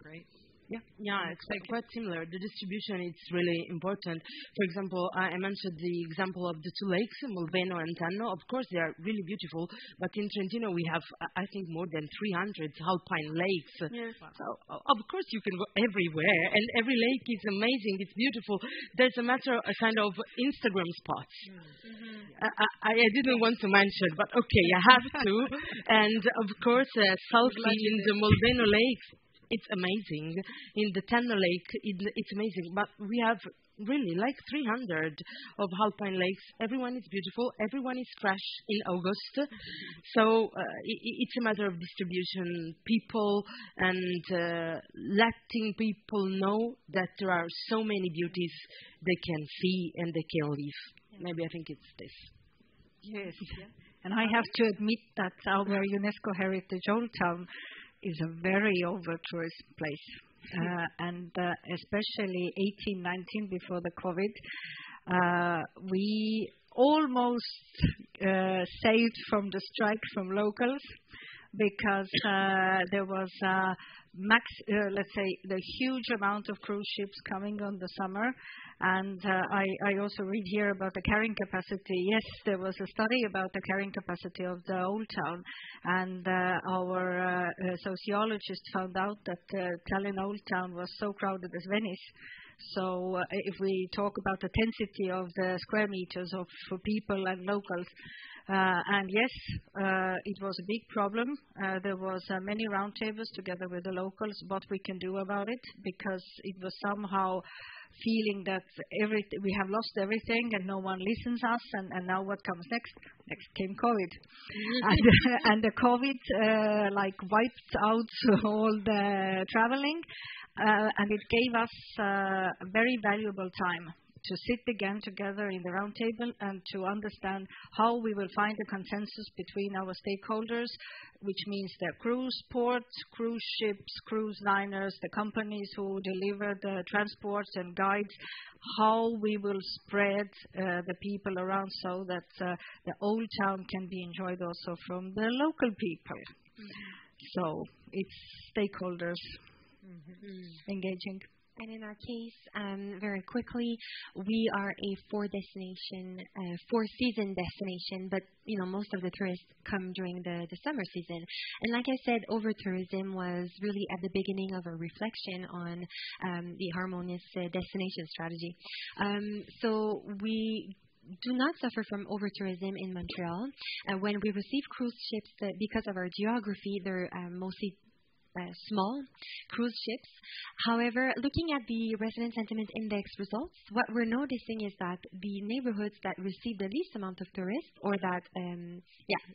A: Great.
C: Yeah, it's quite similar. The distribution is really important. For example, I mentioned the example of the two lakes, Molveno and Tanno. Of course, they are really beautiful, but in Trentino we have, I think, more than 300 alpine lakes.
B: Yeah.
C: So, of course, you can go everywhere, and every lake is amazing. It's beautiful. There's a kind of Instagram spots. I didn't want to mention, but okay, I have to. And, of course, South in the Molveno lakes, it's amazing. In the Tanno Lake, it's amazing. But we have really like 300 of alpine lakes. Everyone is beautiful. Everyone is fresh in August. So it's a matter of distribution, people, and letting people know that there are so many beauties they can see and they can live. Maybe I think it's this.
D: Yes. And I have to admit that our UNESCO Heritage Old Town is a very over-tourist place. And especially 18-19 before the COVID, we almost saved from the strike from locals because there was let's say the huge amount of cruise ships coming on the summer. And I also read here about the carrying capacity. Yes, there was a study about the carrying capacity of the Old Town, and our sociologist found out that Tallinn Old Town was so crowded as Venice. So if we talk about the density of the square meters for people and locals, and yes, it was a big problem. There was many roundtables together with the locals, what we can do about it, because it was somehow feeling that we have lost everything and no one listens us, and now what comes next? Next came COVID. And the COVID wiped out all the traveling, and it gave us a very valuable time to sit again together in the round table and to understand how we will find a consensus between our stakeholders, which means the cruise ports, cruise ships, cruise liners, the companies who deliver the transports and guides, how we will spread the people around so that the Old Town can be enjoyed also from the local people. So it's stakeholders engaging.
E: And in our case, very quickly, we are a four-season destination, but most of the tourists come during the summer season. And like I said, over-tourism was really at the beginning of a reflection on the harmonious destination strategy. So we do not suffer from over-tourism in Montreal. When we receive cruise ships, because of our geography, they're mostly small cruise ships. However, looking at the Resident Sentiment Index results, what we're noticing is that the neighborhoods that receive the least amount of tourists,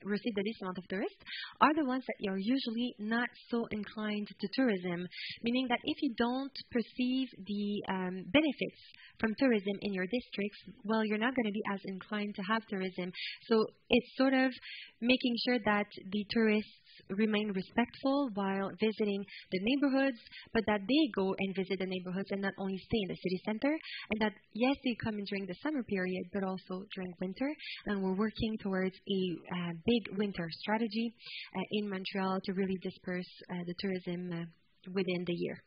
E: receive the least amount of tourists, are the ones that are usually not so inclined to tourism, meaning that if you don't perceive the benefits from tourism in your districts, well, you're not going to be as inclined to have tourism. So it's sort of making sure that the tourists remain respectful while visiting the neighborhoods, but that they go and visit the neighborhoods and not only stay in the city center, and that, yes, they come in during the summer period, but also during winter. And we're working towards a big winter strategy in Montreal to really disperse the tourism within the year.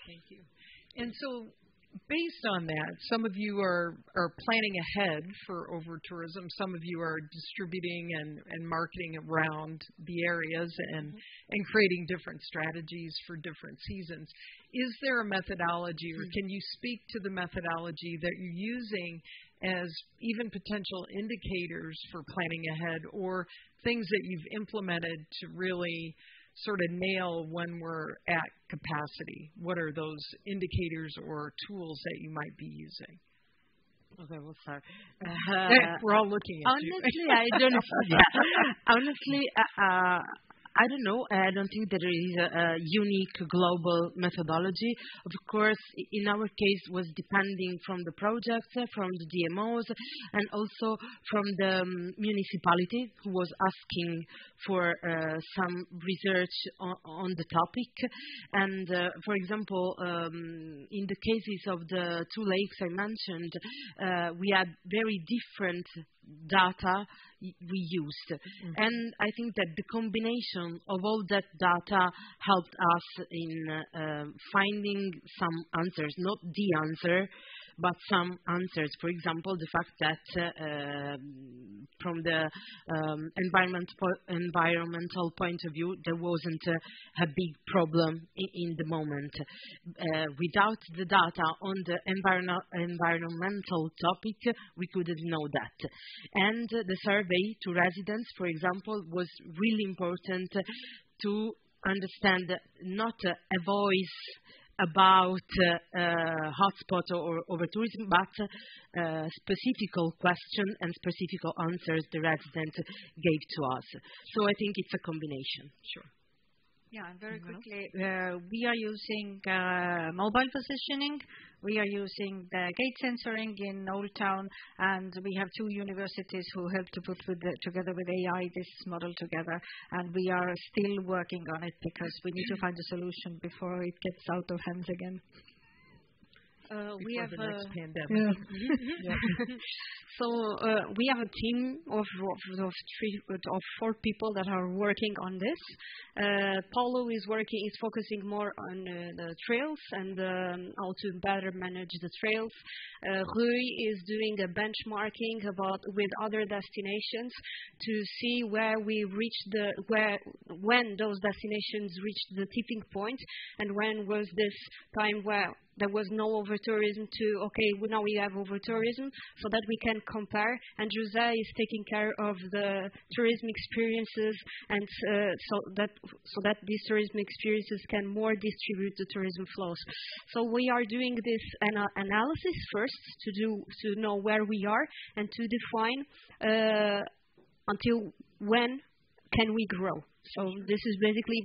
A: Thank you. And so, based on that, some of you are planning ahead for over-tourism. Some of you are distributing and marketing around the areas and creating different strategies for different seasons. Is there a methodology, or can you speak to the methodology that you're using as even potential indicators for planning ahead, or things that you've implemented to really sort of nail when we're at capacity? What are those indicators or tools that you might be using?
C: Okay, we'll start.
A: We're all looking at you.
C: Honestly, I don't know. Honestly, I don't know. I don't think that there is a unique global methodology. Of course, in our case, was depending from the projects, from the DMOs, and also from the municipality who was asking for some research on the topic. And for example, in the cases of the two lakes I mentioned, we had very different data we used. And I think that the combination of all that data helped us in finding some answers, not the answer, but some answers. For example, the fact that from the environmental point of view, there wasn't a big problem in the moment. Without the data on the environmental topic, we couldn't know that. And the survey to residents, for example, was really important to understand not a voice about hotspot or over-tourism, but specific question and specific answers the resident gave to us. So I think it's a combination.
A: Sure.
D: Yeah, and very quickly, we are using mobile positioning. We are using the gate sensoring in Old Town, and we have two universities who help to put together with AI this model together. And we are still working on it because we need to find a solution before it gets out of hands again.
B: We have
A: the next pandemic.
B: So we have a team of 4 people that are working on this. Paulo is focusing more on the trails and how to better manage the trails. Rui is doing a benchmarking with other destinations to see where we when those destinations reached the tipping point, and when was this time where there was no over-tourism now we have over-tourism, so that we can compare. And Jose is taking care of the tourism experiences, and so that these tourism experiences can more distribute the tourism flows. So we are doing this analysis first to know where we are and to define until when can we grow. So this is basically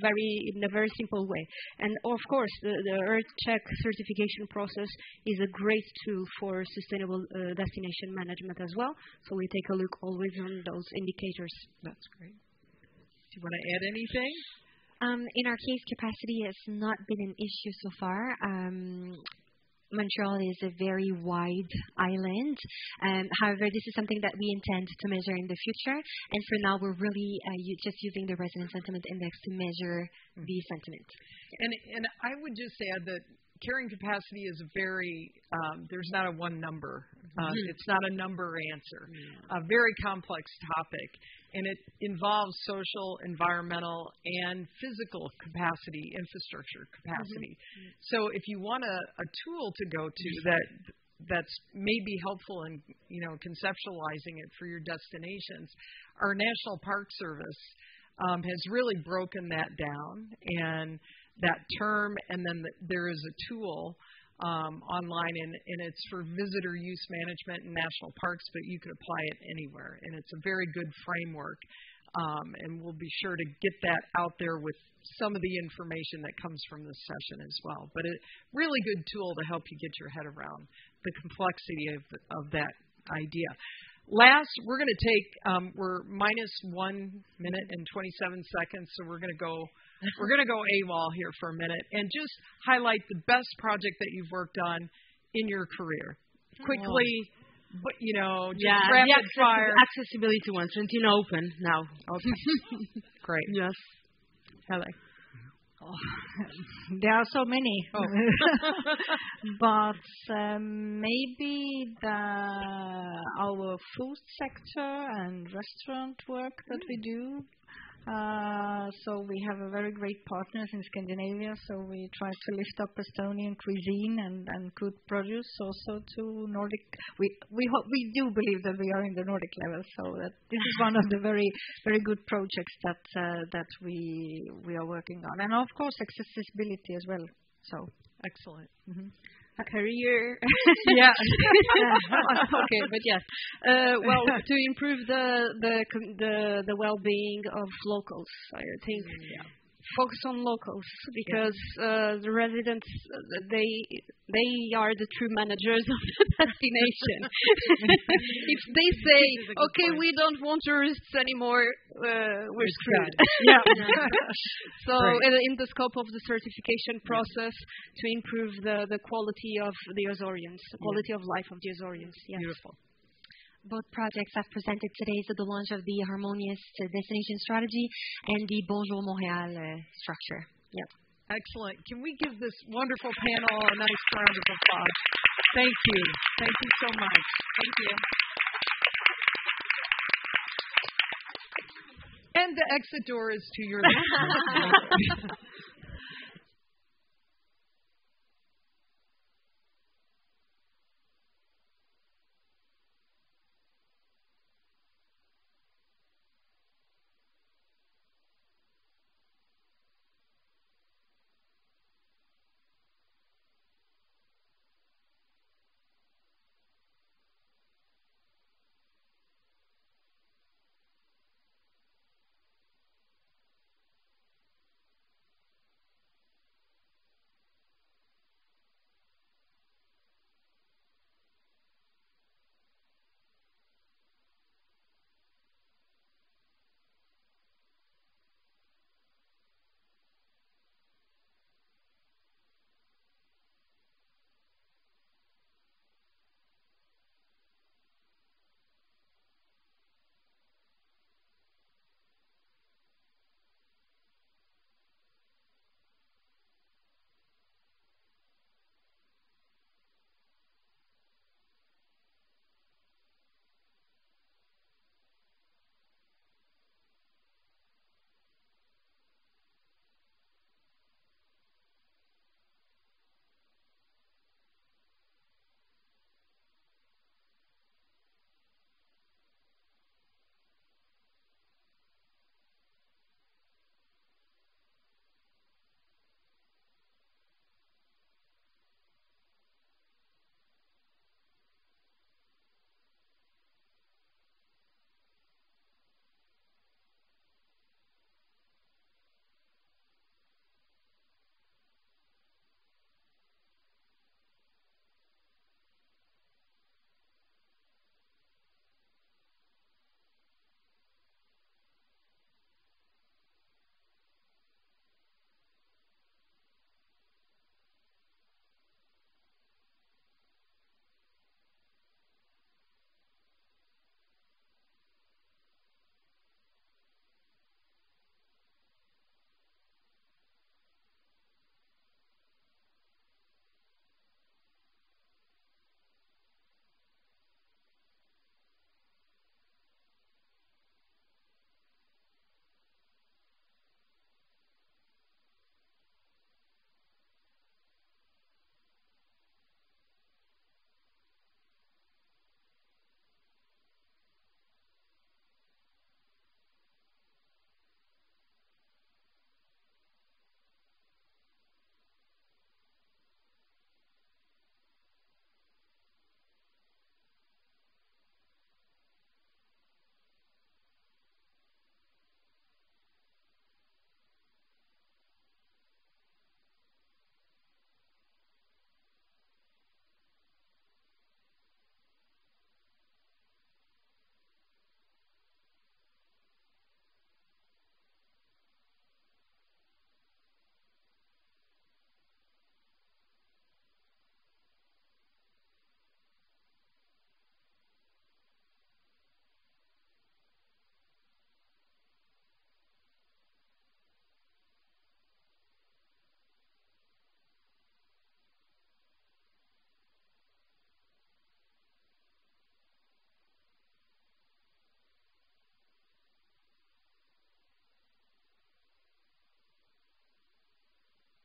B: in a very simple way. And of course, the EarthCheck certification process is a great tool for sustainable destination management as well. So we take a look always on those indicators.
A: That's great. Do you want to add anything?
E: In our case, capacity has not been an issue so far. Montreal is a very wide island. However, this is something that we intend to measure in the future. And for now, we're really just using the resident sentiment index to measure the sentiment.
A: And I would just add that carrying capacity is there's not a one number. It's not a number answer. A very complex topic. And it involves social, environmental, and physical capacity, infrastructure capacity. So if you want a tool to go to that's maybe helpful in conceptualizing it for your destinations, our National Park Service has really broken that down, and that term, and then there is a tool online, and it's for visitor use management in national parks, but you can apply it anywhere, and it's a very good framework, and we'll be sure to get that out there with some of the information that comes from this session as well. But a really good tool to help you get your head around the complexity of that idea. Last, we're going to take, we're minus 1 minute and 27 seconds, so we're going to go AWOL here for a minute and just highlight the best project that you've worked on in your career. Quickly, but just rapid fire.
C: Accessibility one, Trentino Open now.
A: Okay. Great.
C: Yes.
A: Hello.
D: Oh, there are so many, but maybe our food sector and restaurant work that we do. So we have a very great partners in Scandinavia. So we try to lift up Estonian cuisine and good produce also to Nordic. We do believe that we are in the Nordic level. So that this is one of the very good projects that we are working on, and of course accessibility as well. So
A: excellent.
B: Mm-hmm. A career.
A: Yeah.
B: Okay, but yes. Well, to improve the well-being of locals, I think focus on locals because the residents they are the true managers of the destination. If they say, okay, we don't want tourists anymore, we're screwed.
A: Yeah.
B: So in the scope of the certification process to improve the quality of the Azorians, the quality of life of the Azorians. Yes.
A: Beautiful.
E: Both projects I've presented today is the launch of the Harmonious Destination Strategy and the Bonjour Montréal structure.
B: Yep.
A: Excellent. Can we give this wonderful panel a nice round of applause? Thank you. Thank you so much.
B: Thank you.
A: And the exit door is to your left.